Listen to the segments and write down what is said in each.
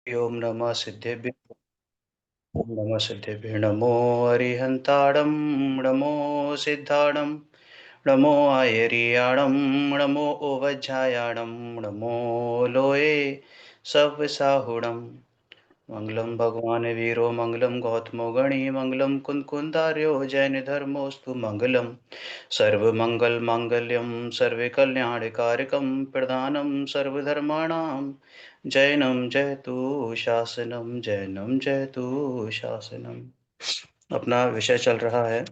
ओम नमः सिद्धेभ्यो ओम नमः सिद्धेभ्यो नमो अरिहन्ताणं नमो सिद्धाणं नमो आयर्याणं नमो ओवज्झायाणं नमो लोये सव्यसाहुणं मंगलम भगवान वीरो मंगलम गौतमो गणी मंगलम कुंदार्यो जैन धर्मोस्तु मंगलम सर्वमंगल मांगल्यम सर्वे कल्याणकारकम प्रधानम सर्वधर्माणां जैनम जयतु शासनम जैनम जयतु शासनम। अपना विषय चल रहा है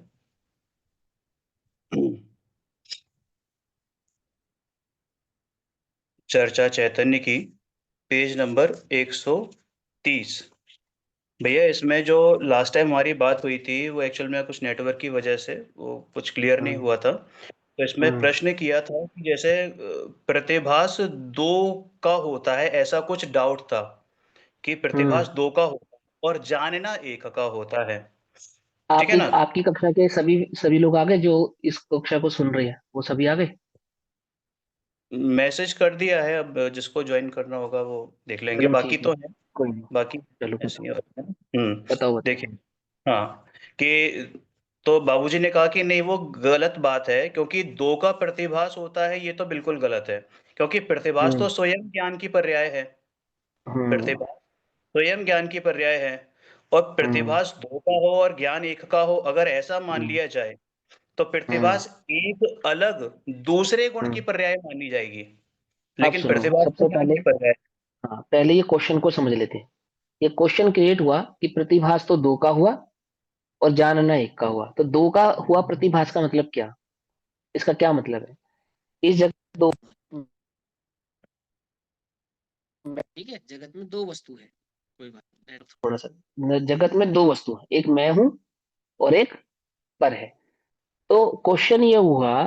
चर्चा चैतन्य की, पेज नंबर 130। भैया इसमें जो लास्ट टाइम हमारी बात हुई थी वो एक्चुअल में कुछ नेटवर्क की वजह से वो कुछ क्लियर नहीं हुआ था। तो इसमें प्रश्न किया था कि जैसे प्रतिभास दो का होता है, ऐसा कुछ डाउट था कि प्रतिभास दो का होता है और जानना एक का होता है। ठीक है आपकी ना? आपकी कक्षा के सभी सभी लोग आ गए जो इस कक्षा को सुन रहे हैं, वो सभी आ गए। मैसेज कर दिया है, अब जिसको ज्वाइन करना होगा वो देख लेंगे, चलो बाकी ठीक है, तो है। कोई नहीं। बाकी चलो ऐसे ही बताओ होता है। बताओ बताओ। देखिए। हाँ, कि तो बाबूजी ने कहा कि नहीं वो गलत बात है, क्योंकि दो का प्रतिभास होता है, ये तो बिल्कुल गलत है। क्योंकि प्रतिभास तो हम्म स्वयं ज्ञान की पर्याय है। हम्म प्रतिभास स्वयं ज्ञान की पर्याय है। और हम्म प्रतिभास दो का हो और ज्ञान एक का हो, अगर ऐसा मान हम्म लिया जाए तो हम्म प्रतिभास एक अलग दूसरे गुण की हम्म। पर्याय मानी जाएगी। अब लेकिन सुनो, प्रतिभास तो सबसे ज्ञान पहले, की पर्याय हाँ पहले ये क्वेश्चन को समझ लेते हैं। ये क्वेश्चन क्रिएट हुआ कि प्रतिभास तो दो का हुआ और जानना एक का हुआ, तो दो का हुआ प्रतिभास का मतलब क्या? इसका क्या मतलब है? इस जगह दो, ठीक है, जगत में दो वस्तु है, कोई बात नहीं, थोड़ा सा, जगत में दो वस्तु है, एक मैं हूं और एक पर है। तो क्वेश्चन ये हुआ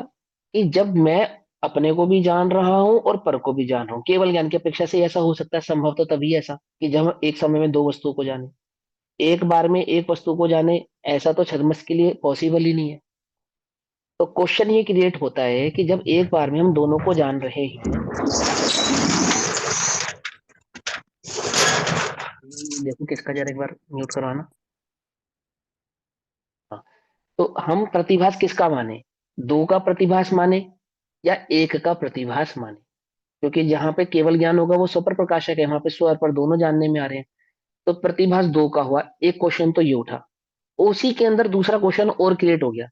कि जब मैं अपने को भी जान रहा हूं और पर को भी जान रहा हूं, केवल ज्ञान की अपेक्षा से ऐसा हो सकता है, संभव तो तभी ऐसा कि जब हम एक समय में दो वस्तुओं को जाने, एक बार में एक वस्तु को जाने, ऐसा तो छद्मस के लिए पॉसिबल ही नहीं है। तो क्वेश्चन ये क्रिएट होता है कि जब एक बार में हम दोनों को जान रहे हैं, देखो किसका, जरा एक बार म्यूट करवाना। हाँ, तो हम प्रतिभास किसका माने? दो का प्रतिभास माने या एक का प्रतिभास माने? क्योंकि जहां पे केवल ज्ञान होगा वो स्वपर प्रकाशक है, वहां पे स्व और पर दोनों जानने में आ रहे हैं। तो प्रतिभास दो का हुआ, एक क्वेश्चन तो ये उठा। उसी के अंदर दूसरा क्वेश्चन और क्रिएट हो गया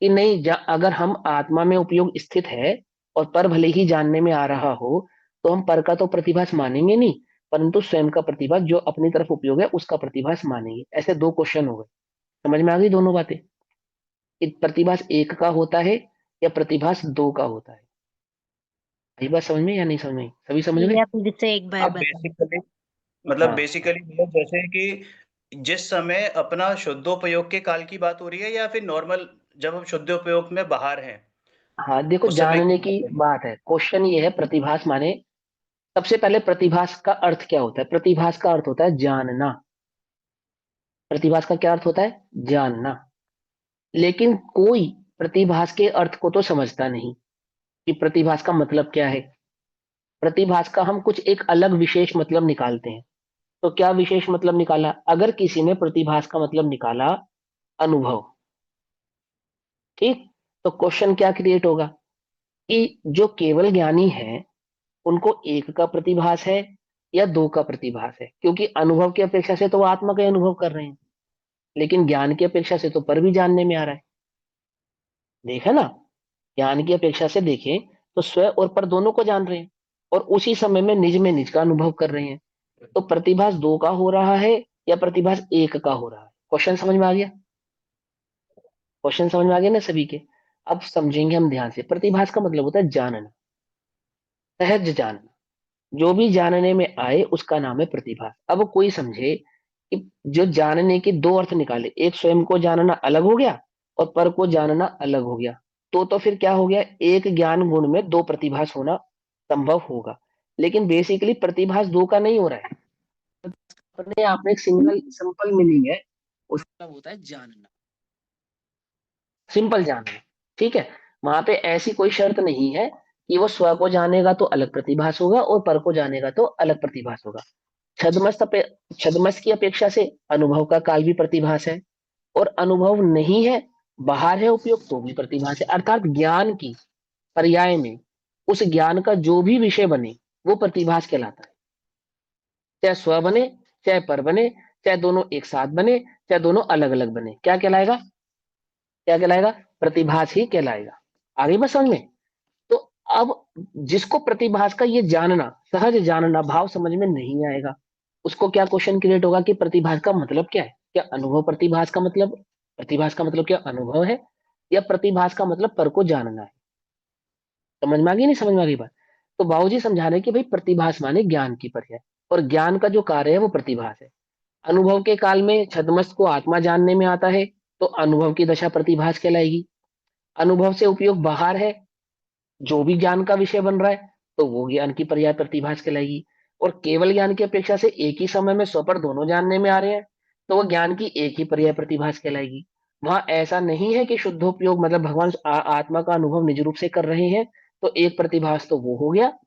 कि नहीं, अगर हम आत्मा में उपयोग स्थित है और पर भले ही जानने में आ रहा हो, तो हम पर का तो प्रतिभास मानेंगे नहीं, परंतु स्वयं का प्रतिभास जो अपनी तरफ उपयोग है उसका प्रतिभास मानेंगे। ऐसे दो क्वेश्चन हो गए। समझ में आ गई दोनों बातें कि प्रतिभास एक का होता है या प्रतिभास दो का होता है? यही बात समझ में या नहीं समझ में? सभी समझ गए? भैया फिर से एक बार अब बताओ। बेसिकली मतलब हाँ बेसिकली जैसे कि जिस समय अपना शुद्धोपयोग के काल की बात हो रही है, या फिर नॉर्मल जब हम शुद्धोपयोग में बाहर हैं हाँ, देखो उस समय की जानने बात की है। बात है, क्वेश्चन ये है प्रतिभास माने, सबसे पहले प्रतिभास का अर्थ क्या होता है? प्रतिभास का अर्थ होता है जानना। प्रतिभास का क्या अर्थ होता है? जानना। लेकिन कोई प्रतिभास के अर्थ को तो समझता नहीं कि प्रतिभास का मतलब क्या है। प्रतिभास का हम कुछ एक अलग विशेष मतलब निकालते हैं। तो क्या विशेष मतलब निकाला? अगर किसी ने प्रतिभास का मतलब निकाला अनुभव, ठीक, तो क्वेश्चन क्या क्रिएट होगा कि जो केवल ज्ञानी है उनको एक का प्रतिभास है या दो का प्रतिभास है? क्योंकि अनुभव की अपेक्षा से तो वो आत्मा का ही अनुभव कर रहे हैं, लेकिन ज्ञान की अपेक्षा से तो पर भी जानने में आ रहा है। देखा ना, ज्ञान की अपेक्षा से देखें तो स्व और पर दोनों को जान रहे हैं और उसी समय में निज का अनुभव कर रहे हैं। तो प्रतिभास दो का हो रहा है या प्रतिभास एक का हो रहा है? क्वेश्चन समझ में आ गया? क्वेश्चन समझ में आ गया ना सभी के? अब समझेंगे हम ध्यान से। प्रतिभास का मतलब होता है जानना, सहज जानना। जो भी जानने में आए उसका नाम है प्रतिभास। अब कोई समझे कि जो जानने के दो अर्थ निकाले, एक स्वयं को जानना अलग हो गया और पर को जानना अलग हो गया, तो फिर क्या हो गया? एक ज्ञान गुण में दो प्रतिभास होना संभव होगा। लेकिन बेसिकली प्रतिभास दो का नहीं हो रहा है, अपने आप में एक सिंगल सिंपल मीनिंग है, उसका होता है जानना, सिंपल जानना। ठीक है, वहां पे ऐसी कोई शर्त नहीं है कि वो स्व को जानेगा तो अलग प्रतिभास होगा और पर को जानेगा तो अलग प्रतिभास होगा। छद्मस की अपेक्षा से अनुभव का काल भी प्रतिभास है, और अनुभव नहीं है, बाहर है उपयोग, तो भी प्रतिभास है। अर्थात ज्ञान की पर्याय में उस ज्ञान का जो भी विषय बने वो प्रतिभास कहलाता है। चाहे स्व बने, चाहे पर बने, चाहे दोनों एक साथ बने, चाहे दोनों अलग अलग बने, क्या कहलाएगा? क्या कहलाएगा? प्रतिभास ही कहलाएगा। आगे बस समझ में। तो अब जिसको प्रतिभास का ये जानना, सहज जानना भाव समझ में नहीं आएगा, उसको क्या क्वेश्चन क्रिएट होगा कि प्रतिभास का मतलब क्या है? क्या अनुभव प्रतिभास का मतलब, प्रतिभास का मतलब क्या अनुभव है, या प्रतिभास का मतलब पर को जानना है? समझ में आ गई नहीं समझ में आ गई बात? तो बाबूजी समझा रहे हैं कि भाई प्रतिभास माने ज्ञान की पर्याय, और ज्ञान का जो कार्य है वो प्रतिभास है। अनुभव के काल में छद्मस्त को आत्मा जानने में आता है, तो अनुभव की दशा प्रतिभास कहलाएगी। अनुभव से उपयोग बाहर है, जो भी ज्ञान का विषय बन रहा है, तो वो ज्ञान की पर्याय प्रतिभास कहलाएगी। और केवल ज्ञान की अपेक्षा से एक ही समय में स्वपर दोनों जानने में आ रहे हैं, तो वो ज्ञान की एक ही पर्याय प्रतिभास कहलाएगी। वहां ऐसा नहीं है कि शुद्धोपयोग मतलब भगवान आत्मा का अनुभव निज रूप से कर रहे हैं, तो एक प्रतिभास तो वो हो गया,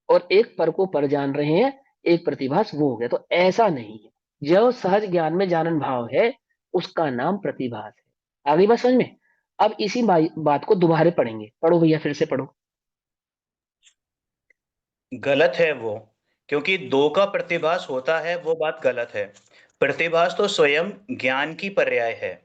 और एक पर को पर जान रहे हैं, एक प्रतिभास वो हो गया, तो ऐसा नहीं है। जो सहज ज्ञान में जानन भाव है उसका नाम प्रतिभास है। आगे बात समझ में? अब इसी बात को दोबारा पढ़ेंगे, पढ़ो भैया फिर से पढ़ो। गलत है वो, क्योंकि दो का प्रतिभास होता है वो बात गलत है। प्रतिभास तो स्वयं ज्ञान की पर्याय है।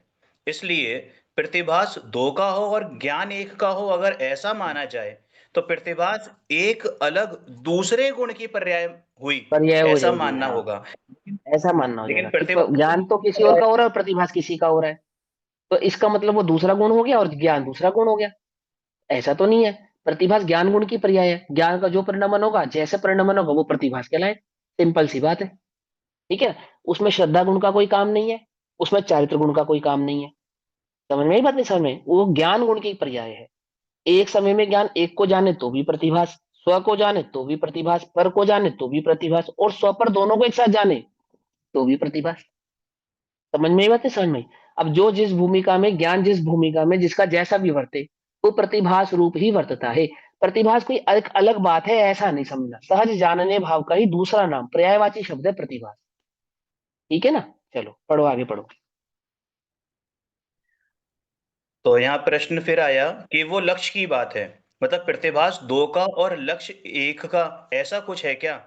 इसलिए प्रतिभास दो का हो और ज्ञान एक का हो, अगर ऐसा माना जाए तो प्रतिभास एक अलग दूसरे गुण की पर्याय हुई, पर्याय हो ऐसा जाएगी, मानना हाँ। होगा। लेकिन ऐसा मानना हो लेकिन जाएगा कि प्रतिभास तो ज्ञान एक तो की किसी और पर्याय का हो है। रहा है और प्रतिभास किसी का हो रहा है, तो इसका मतलब वो दूसरा गुण हो गया और ज्ञान दूसरा गुण हो गया। ऐसा तो नहीं है। प्रतिभास ज्ञान गुण की पर्याय है, ज्ञान का जो परिणमन होगा, जैसे परिणमन होगा वो प्रतिभास कहलाए। सिंपल सी बात है। ठीक है। उसमें श्रद्धा गुण का कोई काम नहीं है, उसमें चारित्र गुण का कोई काम नहीं है। समझ में आई बात नहीं समझ में? वो ज्ञान गुण की पर्याय है। एक समय में ज्ञान एक को जाने तो भी प्रतिभास, स्व को जाने तो भी प्रतिभास, पर को जाने तो भी प्रतिभास, और स्व पर दोनों को एक साथ जाने तो भी प्रतिभास। समझ में ही बात है समझ में? अब जो जिस भूमिका में, ज्ञान जिस भूमिका में जिसका जैसा भी वर्ते, वो प्रतिभास रूप ही वर्तता है। प्रतिभास कोई एक अलग बात है ऐसा नहीं समझना। सहज जानने भाव का ही दूसरा नाम पर्यायवाची शब्द है प्रतिभास। ठीक है ना? चलो पढ़ो, आगे पढ़ो। तो यहाँ प्रश्न फिर आया कि वो लक्ष्य की बात है, मतलब प्रतिभास दो का और लक्ष्य एक का, ऐसा कुछ है क्या?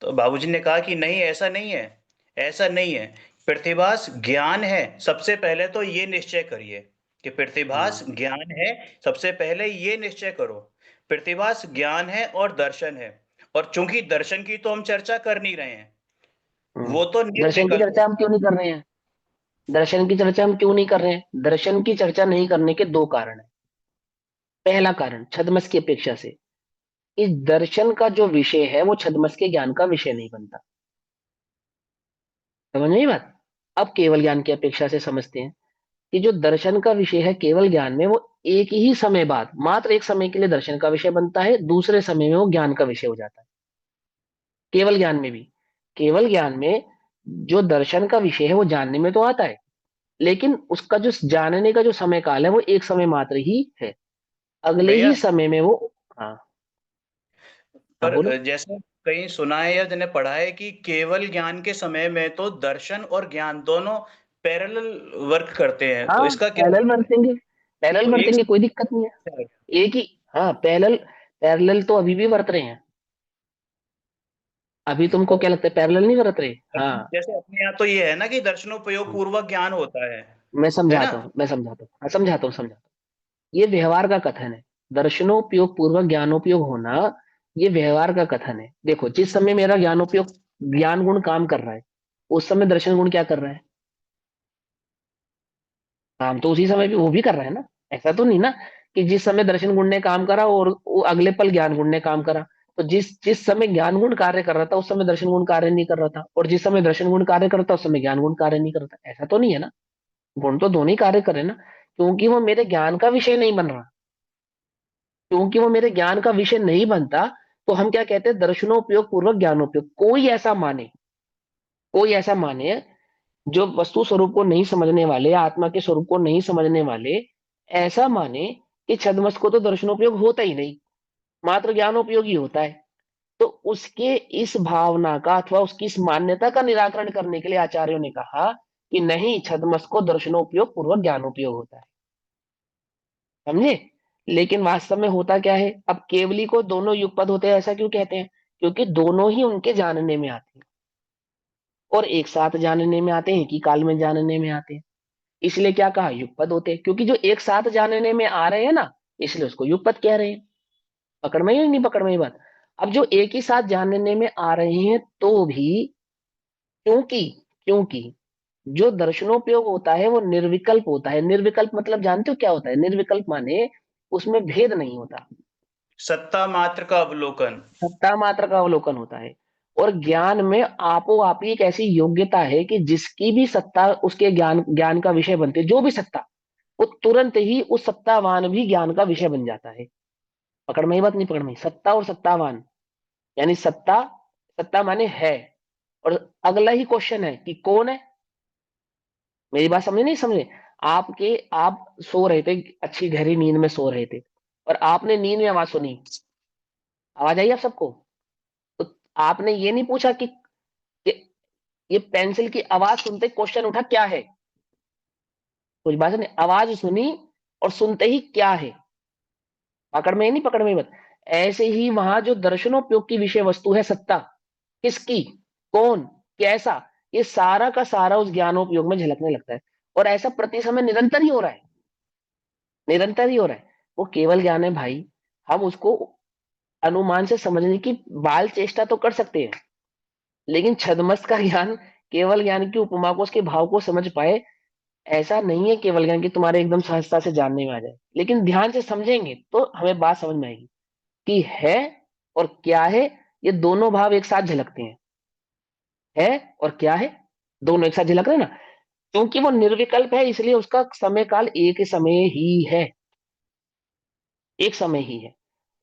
तो बाबूजी ने कहा कि नहीं, ऐसा नहीं है। ऐसा नहीं है। प्रतिभास ज्ञान है, सबसे पहले तो ये निश्चय करिए कि प्रतिभास हम्म। ज्ञान है। सबसे पहले ये निश्चय करो, प्रतिभास ज्ञान है और दर्शन है। और चूंकि दर्शन की तो हम चर्चा कर नहीं रहे हैं, वो तो दर्शन की निर्विकल्प चर्चा है। हम क्यों नहीं कर रहे हैं? दर्शन की चर्चा हम क्यों नहीं कर रहे हैं? दर्शन की चर्चा नहीं करने के दो कारण है। पहला कारण, छद्मस की अपेक्षा से इस दर्शन का जो विषय है वो छद्मस के ज्ञान का विषय नहीं बनता। समझ में आई बात? अब केवल ज्ञान की अपेक्षा से समझते हैं कि जो दर्शन का विषय है केवल ज्ञान में, वो एक ही समय बाद, मात्र एक समय के लिए दर्शन का विषय बनता है, दूसरे समय में वो ज्ञान का विषय हो जाता है। केवल ज्ञान में भी, केवल ज्ञान में जो दर्शन का विषय है वो जानने में तो आता है, लेकिन उसका जो जानने का जो समय काल है वो एक समय मात्र ही है। अगले भैया, ही समय में वो, हाँ। हाँ पर बोलो। जैसे कहीं सुना है या मैंने पढ़ा है कि केवल ज्ञान के समय में तो दर्शन और ज्ञान दोनों पैरेलल वर्क करते हैं, तो हाँ इसका क्या पैरेलल मतलब है? बरतेंगे, पैरेलल तो एक बरतेंगे, कोई दिक्कत नहीं समय में- है। एक ही, हाँ पैरेलल, पैरेलल तो अभी भी बरत रहे हैं। अभी तुमको तो क्या लगता है पैरेलल नहीं बरत रहे? दर्शन हाँ। जैसे अपने यहाँ तो ये है ना कि दर्शनोपयोग पूर्वक ज्ञान होता मैं है ना? समझाता हूँ, मैं समझाता हूँ, हाँ समझाता हूँ, समझाता हूँ। ये व्यवहार का कथन है। दर्शनोपयोग पूर्वक ज्ञानोपयोग होना, ये व्यवहार का कथन है। देखो जिस समय मेरा ज्ञानोपयोग, ज्ञान गुण काम कर रहा है, उस समय दर्शन गुण क्या कर रहा है? काम तो उसी समय भी वो भी कर रहा है ना। ऐसा तो नहीं ना कि जिस समय दर्शन गुण ने काम करा और वो अगले पल ज्ञान गुण ने काम करा। तो जिस जिस समय ज्ञान गुण कार्य कर रहा था उस समय दर्शन गुण कार्य नहीं कर रहा था, और जिस समय दर्शन गुण कार्य कर रहा था उस समय ज्ञान गुण कार्य नहीं कर रहा था। ऐसा तो नहीं है ना। गुण तो दोनों ही कार्य करे ना, क्योंकि वो मेरे ज्ञान का विषय नहीं बन रहा। क्योंकि वो मेरे ज्ञान का विषय नहीं बनता, तो हम क्या कहते हैं? दर्शनोपयोग पूर्वक ज्ञानोपयोग। कोई ऐसा माने जो वस्तु स्वरूप को नहीं समझने वाले, आत्मा के स्वरूप को नहीं समझने वाले, ऐसा माने कि छद्मस को तो दर्शनोपयोग होता ही नहीं, मात्र ज्ञानोपयोग ही होता है। तो उसके इस भावना का अथवा उसकी इस मान्यता का निराकरण करने के लिए आचार्यों ने कहा कि नहीं, छद्मस को दर्शनोपयोग पूर्वक ज्ञानोपयोग होता है। समझे? लेकिन वास्तव में होता क्या है? अब केवली को दोनों युगपद होते हैं, ऐसा क्यों कहते हैं? क्योंकि दोनों ही उनके जानने में आते हैं, और एक साथ जानने में आते हैं, एक ही काल में जानने में आते हैं। इसलिए क्या कहा? युगपद होते हैं, क्योंकि जो एक साथ जानने में आ रहे हैं ना, इसलिए उसको युगपद कह रहे हैं। पकड़ में ही नहीं, पकड़ में ही बात। अब जो एक ही साथ जानने में आ रहे हैं तो भी, क्योंकि क्योंकि जो दर्शनोपयोग होता है वो निर्विकल्प होता है। निर्विकल्प मतलब जानते हो क्या होता है? निर्विकल्प माने उसमें भेद नहीं होता, सत्ता मात्र का अवलोकन। सत्ता मात्र का अवलोकन होता है। और ज्ञान में आपो आप ही एक ऐसी योग्यता है कि जिसकी भी सत्ता उसके ज्ञान ज्ञान का विषय बनती है, जो भी सत्ता, वो तुरंत ही उस सत्तावान भी ज्ञान का विषय बन जाता है। पकड़ में ही बात नहीं? पकड़ में ही। सत्ता और सत्तावान, यानी सत्ता, सत्ता माने है, और अगला ही क्वेश्चन है कि कौन है। मेरी बात समझे नहीं समझे? आप सो रहे थे, अच्छी गहरी नींद में सो रहे थे, और आपने नींद में आवाज सुनी। आवाज आई आप सबको? तो आपने ये नहीं पूछा कि ये पेंसिल की आवाज सुनते क्वेश्चन उठा क्या है? कुछ बात नहीं, आवाज सुनी और सुनते ही क्या है। पकड़ में ही नहीं? पकड़ में ही मत। ऐसे ही वहां जो दर्शनोपयोग की विषय वस्तु है, सत्ता, किसकी, कौन, कैसा, ये सारा का सारा उस ज्ञानोपयोग में झलकने लगता है। और ऐसा प्रति समय निरंतर ही हो रहा है, निरंतर ही हो रहा है। वो केवल ज्ञान है भाई। हम उसको अनुमान से समझने की बाल चेष्टा तो कर सकते हैं, लेकिन छद्मस्त का ज्ञान, केवल ज्ञान की उपमा को, उसके भाव को समझ पाए, ऐसा नहीं है केवल ज्ञान की तुम्हारे एकदम सहजता से जानने में आ जाए। लेकिन ध्यान से समझेंगे तो हमें बात समझ में आएगी कि है और क्या है, ये दोनों भाव एक साथ झलकते हैं। है और क्या है, दोनों एक साथ झलक रहे हैं ना। क्योंकि वो निर्विकल्प है, इसलिए उसका समय काल एक समय ही है, एक समय ही है।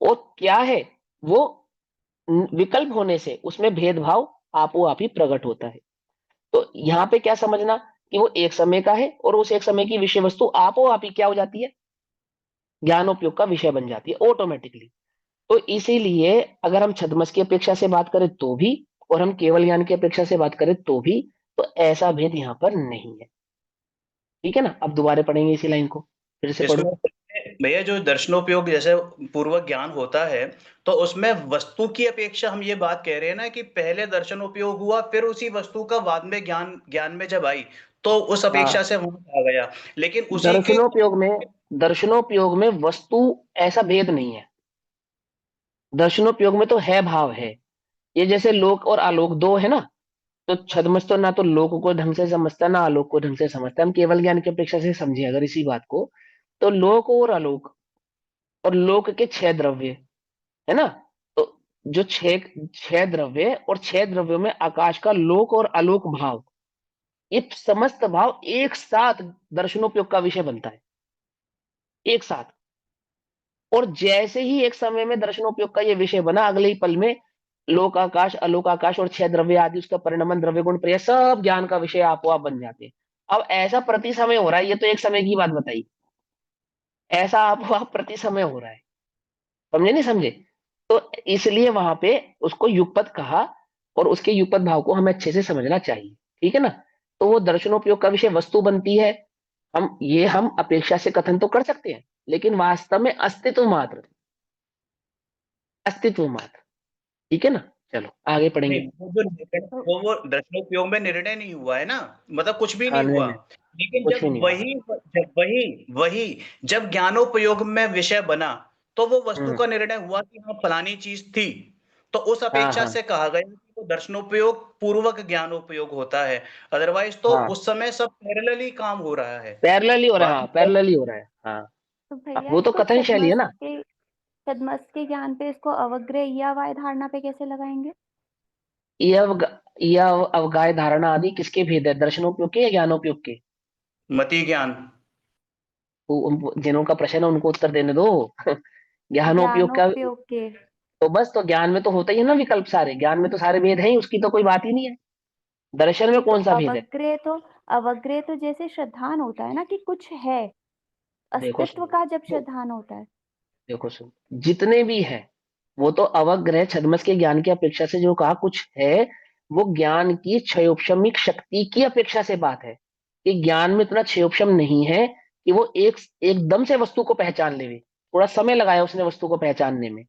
और क्या है, वो विकल्प होने से उसमें भेदभाव आपो आप ही प्रकट होता है। तो यहाँ पे क्या समझना कि वो एक समय का है, और उस एक समय की विषय वस्तु आपो आप ही क्या हो जाती है? ज्ञानोपयोग का विषय बन जाती है ऑटोमेटिकली। तो इसीलिए अगर हम छद्मस की अपेक्षा से बात करें तो भी, और हम केवल ज्ञान की अपेक्षा से बात करें तो भी, तो ऐसा भेद यहाँ पर नहीं है। ठीक है ना? अब दोबारा पढ़ेंगे इसी लाइन को, फिर से इसमें पढ़ो। भैया जो दर्शनोपयोग जैसे पूर्वक ज्ञान होता है, तो उसमें वस्तु की अपेक्षा हम ये बात कह रहे हैं ना कि पहले दर्शनोपयोग हुआ, फिर उसी वस्तु का बाद में ज्ञान ज्ञान में जब आई, तो उस अपेक्षा हाँ, से वहां आ गया। लेकिन उसी के दर्शनोपयोग में वस्तु ऐसा भेद नहीं है। दर्शनोपयोग में तो है, भाव है। ये जैसे लोक और आलोक दो है ना, तो छद्मस तो ना तो लोक को ढंग से समझता, ना आलोक को ढंग से समझता। हम केवल ज्ञान की अपेक्षा से समझे अगर इसी बात को, तो लोक और आलोक, और लोक के छह द्रव्य, है ना? तो जो छह छह द्रव्य, और छह द्रव्यों में आकाश का लोक और आलोक भाव, ये समस्त भाव एक साथ दर्शनोपयोग का विषय बनता है, एक साथ। और जैसे ही एक समय में दर्शनोपयोग का ये विषय बना, अगले ही पल में लोक आकाश, अलोक आकाश और छह द्रव्य आदि उसका परिणमन, द्रव्य गुण प्रिय, सब ज्ञान का विषय आपो आप बन जाते हैं। अब ऐसा प्रति समय हो रहा है, ये तो एक समय की बात बताई, ऐसा आपो आप प्रति समय हो रहा है। समझे नहीं समझे? तो इसलिए वहां पे उसको युगपत कहा, और उसके युगपत भाव को हमें अच्छे से समझना चाहिए। ठीक है ना? तो वो दर्शनोपयोग का विषय वस्तु बनती है। हम अपेक्षा से कथन तो कर सकते हैं, लेकिन वास्तव में अस्तित्व मात्र, अस्तित्व मात्र। ठीक है ना? चलो आगे नहीं, पढ़ेंगे। वो जो निर्णय तो वो दर्शनोपयोग में निर्णय नहीं हुआ है ना, मतलब कुछ भी हाँ, नहीं नहीं हुआ। नहीं, लेकिन कुछ भी नहीं हुआ। जब वही जब ज्ञानोपयोग में विषय बना, तो वो वस्तु हम्म। का निर्णय हुआ कि हाँ फलानी चीज थी। तो उस हाँ अपेक्षा हाँ से कहा गया कि वो दर्शनोपयोग पूर्वक ज्ञानोपयोग होता है। अदरवाइज तो हाँ, उस समय सब पैरेलली काम हो रहा है। पैरेलली हो रहा है, हाँ बाकी पैरेलली हो रहा है, हाँ। तो भैया वो तो इसको कथन शैली है ना। छद्मस के ज्ञान पे इसको अवग्रह या वाय धारणा पे कैसे लगाएंगे? ये अवग ये अवगाय धारणा आदि किसके भेद है? दर्शनोपयोग के या ज्ञानोपयोग के? मति ज्ञान। जिनों का प्रश्न है उनको उत्तर देने दो। ज्ञानोपयोग का, ज्ञानोपयोग के। तो बस, तो ज्ञान में तो होता ही है ना विकल्प सारे, ज्ञान में तो सारे भेद हैं ही, उसकी तो कोई बात ही नहीं है। दर्शन में नहीं तो कौन सा भेद है? अवग्रह तो जैसे श्रद्धान होता है ना कि कुछ है, देखो अस्तित्व सुनो, का जब श्रद्धान होता है। देखो सुनो, जितने भी हैं, वो तो अवग्रह छद्मस के ज्ञान की अपेक्षा से जो कहा कुछ है, वो ज्ञान की क्षयोपशमिक शक्ति की अपेक्षा से बात है कि ज्ञान में इतना क्षयोपशम नहीं है कि वो एकदम से वस्तु को पहचान ले। थोड़ा समय लगाया उसने वस्तु को पहचानने में।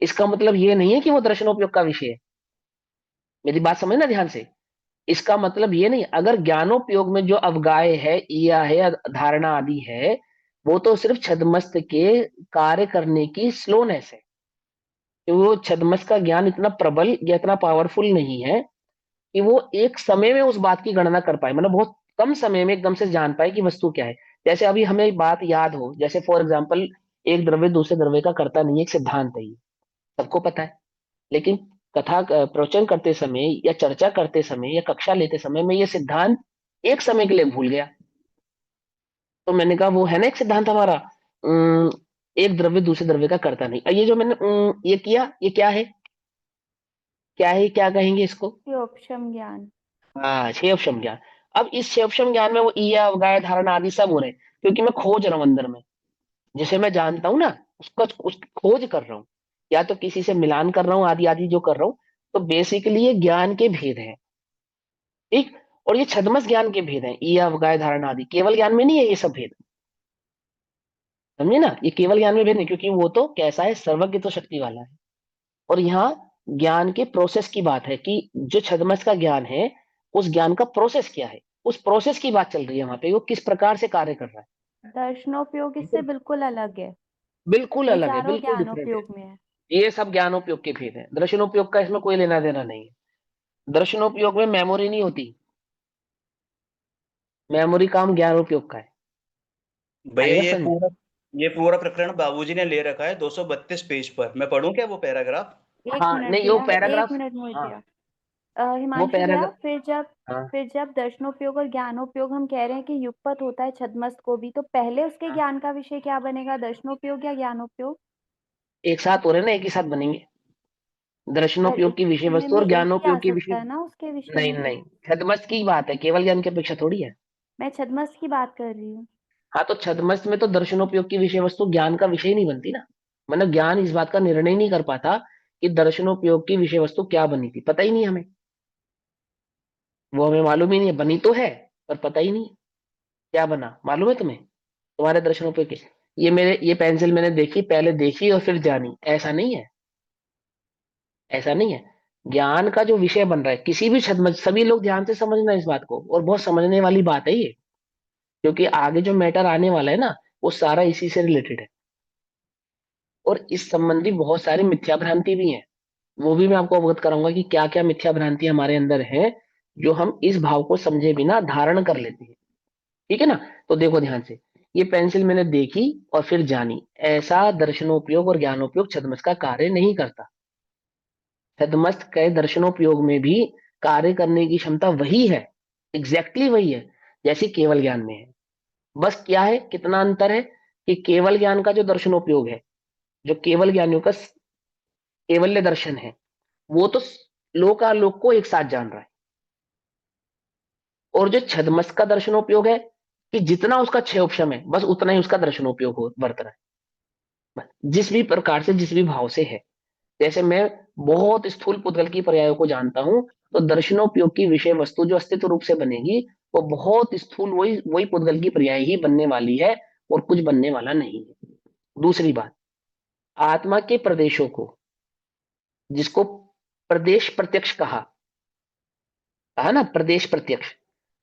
इसका मतलब ये नहीं है कि वो दर्शनोपयोग का विषय है। मेरी बात समझना ध्यान से। इसका मतलब ये नहीं, अगर ज्ञानोपयोग में जो अवगाह्य है, ईया है, धारणा आदि है, वो तो सिर्फ छद्मस्त के कार्य करने की स्लोनेस है। कि वो छद्मस्त का ज्ञान इतना प्रबल या इतना पावरफुल नहीं है कि वो एक समय में उस बात की गणना कर पाए, मतलब बहुत कम समय में एकदम से जान पाए कि वस्तु क्या है। जैसे अभी हमें बात याद हो, जैसे फॉर एग्जाम्पल, एक द्रव्य दूसरे द्रव्य का करता नहीं है, एक सिद्धांत है ये, सबको पता है। लेकिन कथा प्रवचन करते समय या चर्चा करते समय या कक्षा लेते समय मैं ये सिद्धांत एक समय के लिए भूल गया। तो मैंने कहा वो है ना एक सिद्धांत हमारा, अम, एक द्रव्य दूसरे द्रव्य का करता नहीं। ये जो मैंने ये किया, ये क्या है, क्या है, क्या कहेंगे इसको? क्षयोपशम ज्ञान। हाँ, क्षेपक्षम ज्ञान। अब इस क्षेपक्षम ज्ञान में वो ईया अवगाह्य धारणा आदि सब हो रहे हैं, क्योंकि मैं खोज रहा हूं अंदर में। जिसे मैं जानता हूं ना, उसका उस खोज कर रहा हूँ, या तो किसी से मिलान कर रहा हूँ, आदि आदि जो कर रहा हूँ। तो बेसिकली ये ज्ञान के भेद हैं, ठीक। और ये छद्मस ज्ञान के भेद हैं, ईया अवगाह्य धारणा आदि। केवल ज्ञान में नहीं है ये सब भेद, समझे ना? ये केवल ज्ञान में भेद नहीं, क्योंकि वो तो कैसा है, सर्वज्ञ तो शक्ति वाला है। और यहाँ ज्ञान के प्रोसेस की बात है कि जो छद्मस का ज्ञान है, उस ज्ञान का प्रोसेस क्या है, उस प्रोसेस की बात चल रही है वहां पे, वो किस प्रकार से कार्य कर रहा है। दर्शनोपयोग ठीक इससे है? बिल्कुल अलग है। बिल्कुल ये अलग है, चारों बिल्कुल डिफरेंट है। ज्ञानोपयोग में है। ये सब ज्ञानोपयोग के भेद है, दर्शनोपयोग का इसमें कोई लेना देना नहीं है। दर्शनोपयोग में मेमोरी नहीं होती, मेमोरी काम ज्ञानोपयोग का है। भैया आएगा समझ? ये पूरा प्रकरण बाबूजी ने ले रखा है 232 पेज पर। मैं पढ़ूं क्या वो पैराग्राफ? एक हाँ मिनट नहीं, वो भैया, एक पैराग्राफ। मिनट हाँ, भैया। वो हिमांशु भैया, पैराग्राफ। फिर जब हाँ दर्शनोपयोग और ज्ञानोपयोग हम कह रहे हैं कि युगपत होता है छद्मस्त को भी, तो पहले उसके हाँ, ज्ञान का विषय क्या बनेगा, दर्शनोपयोग या ज्ञानोपयोग? एक साथ हो रहे ना, एक ही साथ बनेंगे। पर दर्शनोपयोग एक की ही विषय समय वस्तु में और एक ही आ ज्ञानोपयोग की विषय। सकता है ना उसके विषय नहीं में। नहीं, छद्मस्त की बात है, केवल ज्ञान की अपेक्षा थोड़ी है। मैं छद्मस्त की बात कर रही हूँ। हाँ, तो छद्मस्त में तो दर्शनोपयोग की विषय वस्तु ज्ञान का विषय नहीं बनती ना। मतलब ज्ञान इस बात का निर्णय नहीं कर पाता कि दर्शनोपयोग की विषय वस्तु क्या बनी थी, पता ही नहीं हमें। वो हमें मालूम ही नहीं है, बनी तो है पर पता ही नहीं है क्या बना। मालूम है तुम्हें तुम्हारे दर्शनोपयोग के? ये पेंसिल मैंने देखी, पहले देखी और फिर जानी, ऐसा नहीं है। ऐसा नहीं है। ज्ञान का जो विषय बन रहा है किसी भी छद्म, सभी लोग ध्यान से समझना इस बात को, और बहुत समझने वाली बात है ये। क्योंकि आगे जो मैटर आने वाला है ना, वो सारा इसी से रिलेटेड है। और इस संबंधी बहुत सारी मिथ्या भ्रांति भी है। वो भी मैं आपको अवगत कराऊंगा कि क्या क्या मिथ्या भ्रांति हमारे अंदर है, जो हम इस भाव को समझे बिना धारण कर लेते हैं। ठीक है ना? तो देखो ध्यान से। ये पेंसिल मैंने देखी और फिर जानी, ऐसा दर्शनोपयोग और ज्ञानोपयोग छद्मस का कार्य नहीं करता। छद्मस्त के दर्शनोपयोग में भी कार्य करने की क्षमता वही है, एग्जैक्टली वही है, जैसी केवल ज्ञान में है। बस क्या है, कितना अंतर है कि केवल ज्ञान का जो दर्शनोपयोग है, जो केवल ज्ञानियों का केवल्य दर्शन है, वो तो लोकालोक को एक साथ जान रहा है। और जो छद्मस्त का दर्शनोपयोग है, कि जितना उसका क्षय उपशम है, बस उतना ही उसका दर्शनोपयोग बरत रहा है। बस, जिस भी प्रकार से, जिस भी भाव से है। जैसे मैं बहुत स्थूल पुद्गल की पर्यायों को जानता हूं, तो दर्शनोपयोग की विषय वस्तु जो अस्तित्व रूप से बनेगी, वो बहुत स्थूल, वही वही पुद्गल की पर्याय ही बनने वाली है, और कुछ बनने वाला नहीं है। दूसरी बात, आत्मा के प्रदेशों को, जिसको प्रदेश प्रत्यक्ष कहा ना, प्रदेश प्रत्यक्ष,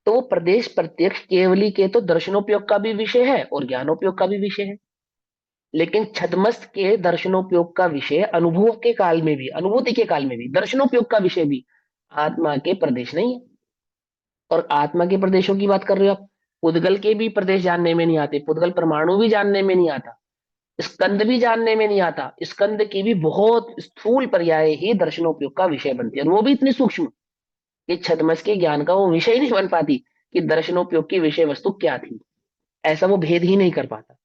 तो वो प्रदेश प्रत्यक्ष केवली के तो दर्शनोपयोग का भी विषय है और ज्ञानोपयोग का भी विषय है। लेकिन छद्मस्त के दर्शनोपयोग का विषय अनुभव के काल में भी, अनुभूति के काल में भी, दर्शनोपयोग का विषय भी आत्मा के प्रदेश नहीं है। और आत्मा के प्रदेशों की बात कर रहे हो आप, पुद्गल के भी प्रदेश जानने में नहीं आते, पुद्गल परमाणु भी जानने में नहीं आता, स्कंद भी जानने में नहीं आता। स्कंद की भी बहुत स्थूल पर्याय ही दर्शनोपयोग का विषय बनती है, और वो भी इतनी सूक्ष्म कि छद्मस के ज्ञान का वो विषय नहीं बन पाती कि दर्शनोपयोग की विषय वस्तु क्या थी। ऐसा वो भेद ही नहीं कर पाता।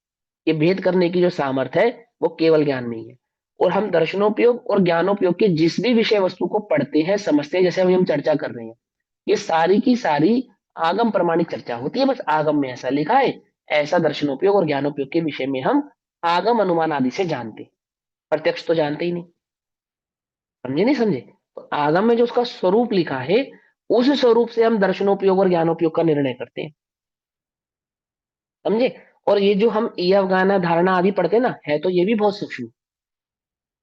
ये भेद करने की जो सामर्थ्य है, वो केवल ज्ञान में ही है। और हम दर्शनोपयोग और ज्ञानोपयोग के जिस भी विषय वस्तु को पढ़ते हैं, समझते हैं, जैसे अभी हम चर्चा कर रहे हैं, ये सारी की सारी आगम प्रमाणिक चर्चा होती है। बस आगम में ऐसा लिखा है, ऐसा दर्शनोपयोग और ज्ञानोपयोग के विषय में हम आगम अनुमान आदि से जानते हैं, प्रत्यक्ष तो जानते ही नहीं। समझे नहीं समझे? तो आगम में जो उसका स्वरूप लिखा है, उस स्वरूप से हम दर्शनोपयोग और ज्ञानोपयोग का निर्णय करते हैं। समझे? और ये जो हम ई अवगाहना धारणा आदि पढ़ते हैं ना, है तो ये भी बहुत सूक्ष्म,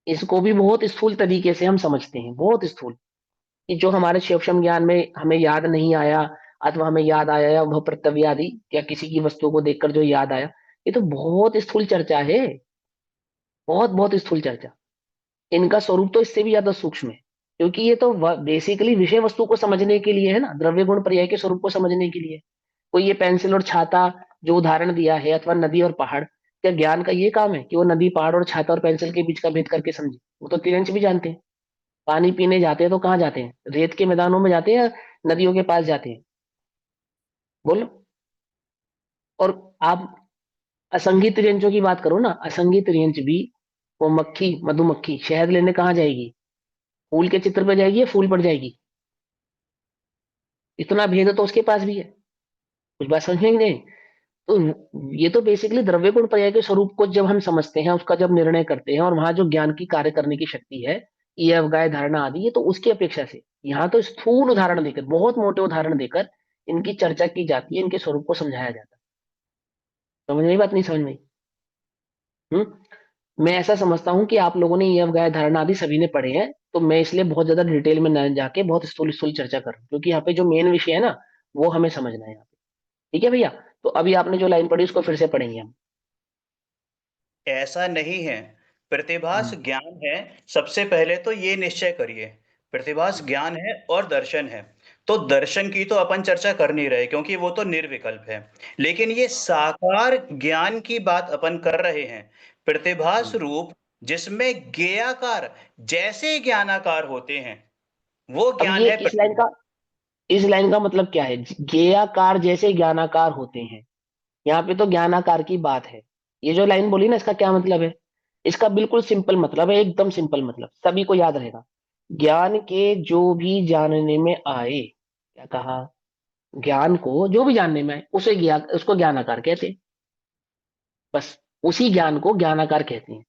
इसको भी बहुत स्थूल तरीके से हम समझते हैं, बहुत स्थूल। कि जो हमारे शिवक्षम ज्ञान में हमें याद नहीं आया, अथवा हमें याद आया या वह प्रत्यय आदि या किसी की वस्तु को देखकर जो याद आया, ये तो बहुत स्थूल चर्चा है, बहुत बहुत स्थूल चर्चा। इनका स्वरूप तो इससे भी ज्यादा सूक्ष्म है, क्योंकि ये तो बेसिकली विषय वस्तु को समझने के लिए है ना, द्रव्य गुण पर्याय के स्वरूप को समझने के लिए। कोई ये पेंसिल और छाता जो उदाहरण दिया है, अथवा नदी और पहाड़, क्या ज्ञान का ये काम है कि वो नदी पहाड़ और छाता और पेंसिल के बीच का भेद करके समझे? वो तो तिरंज भी जानते हैं। पानी पीने जाते हैं तो कहाँ जाते हैं? रेत के मैदानों में जाते हैं या नदियों के पास जाते हैं? बोलो। और आप असंगी त्रियंचों की बात करो ना, असंगी त्रियंच भी, वो मक्खी मधुमक्खी शहद लेने कहाँ जाएगी? फूल के चित्र पर जाएगी या फूल पर जाएगी? इतना भेद तो उसके पास भी है। कुछ बात समझ में नहीं? तो ये तो बेसिकली द्रव्य गुण पर्याय के स्वरूप को जब हम समझते हैं, उसका जब निर्णय करते हैं, और वहां जो ज्ञान की कार्य करने की शक्ति है, ये अवगाय धारणा आदि, ये तो उसकी अपेक्षा से यहाँ तो स्थूल उदाहरण देकर, बहुत मोटे उदाहरण देकर इनकी चर्चा की जाती है, इनके स्वरूप को समझाया जाता है। समझ में आई बात नहीं समझ में आई? मैं ऐसा समझता हूँ कि आप लोगों ने ये अवगाय धारणा आदि सभी ने पढ़े हैं, तो मैं इसलिए बहुत ज्यादा डिटेल में न जाके बहुत स्थूल स्थूल चर्चा कर रहा हूँ, क्योंकि यहाँ पे जो मेन विषय है ना, वो हमें समझना है यहाँ पे। ठीक है भैया? तो अभी आपने जो लाइन पढ़ी उसको फिर से पढ़ेंगे हम। ऐसा नहीं है, प्रतिभास हम्म, ज्ञान है। सबसे पहले तो ये निश्चय करिए, प्रतिभास ज्ञान है और दर्शन है। तो दर्शन की तो अपन चर्चा कर नहीं रहे, क्योंकि वो तो निर्विकल्प है। लेकिन ये साकार ज्ञान की बात अपन कर रहे हैं, प्रतिभास हम्म। रूप, जिसमें ज्ञेयाकार जैसे ज्ञानाकार होते हैं, वो अब ज्ञान ये है प्रतिभा। इस लाइन का मतलब क्या है? ज्ञेयाकार जैसे ज्ञानाकार होते हैं, यहाँ पे तो ज्ञानाकार की बात है। ये जो लाइन बोली ना, इसका क्या मतलब है? इसका बिल्कुल सिंपल मतलब है, एकदम सिंपल मतलब, सभी को याद रहेगा। ज्ञान के जो भी जानने में आए, क्या कहा? ज्ञान को जो भी जानने में आए उसे उसको ज्ञानाकार कहते हैं। बस उसी ज्ञान को ज्ञानाकार कहते हैं,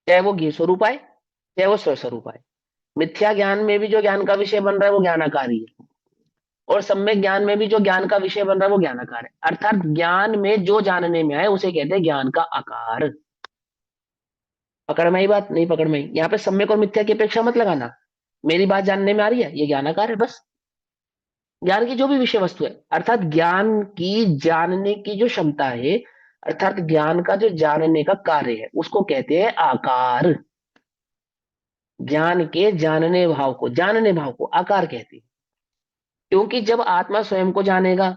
चाहे वो ज्ञेय स्वरूप आए, चाहे वो स्वस्वरूप आए। मिथ्या ज्ञान में भी जो ज्ञान का विषय बन रहा है वो ज्ञानाकार ही है, और सम्यक ज्ञान में भी जो ज्ञान का विषय बन रहा है वो ज्ञानाकार है। अर्थात ज्ञान में जो जानने में आए उसे कहते हैं ज्ञान का आकार। पकड़ में आई बात? नहीं पकड़ में आई? यहाँ पे सम्यक और मिथ्या की अपेक्षा मत लगाना। मेरी बात जानने में आ रही है, ये ज्ञानाकार है बस। ज्ञान की जो भी विषय वस्तु है, अर्थात ज्ञान की जानने की जो क्षमता है, अर्थात ज्ञान का जो जानने का कार्य है, उसको कहते हैं आकार। ज्ञान के जानने भाव को आकार कहते हैं। क्योंकि जब आत्मा स्वयं को जानेगा,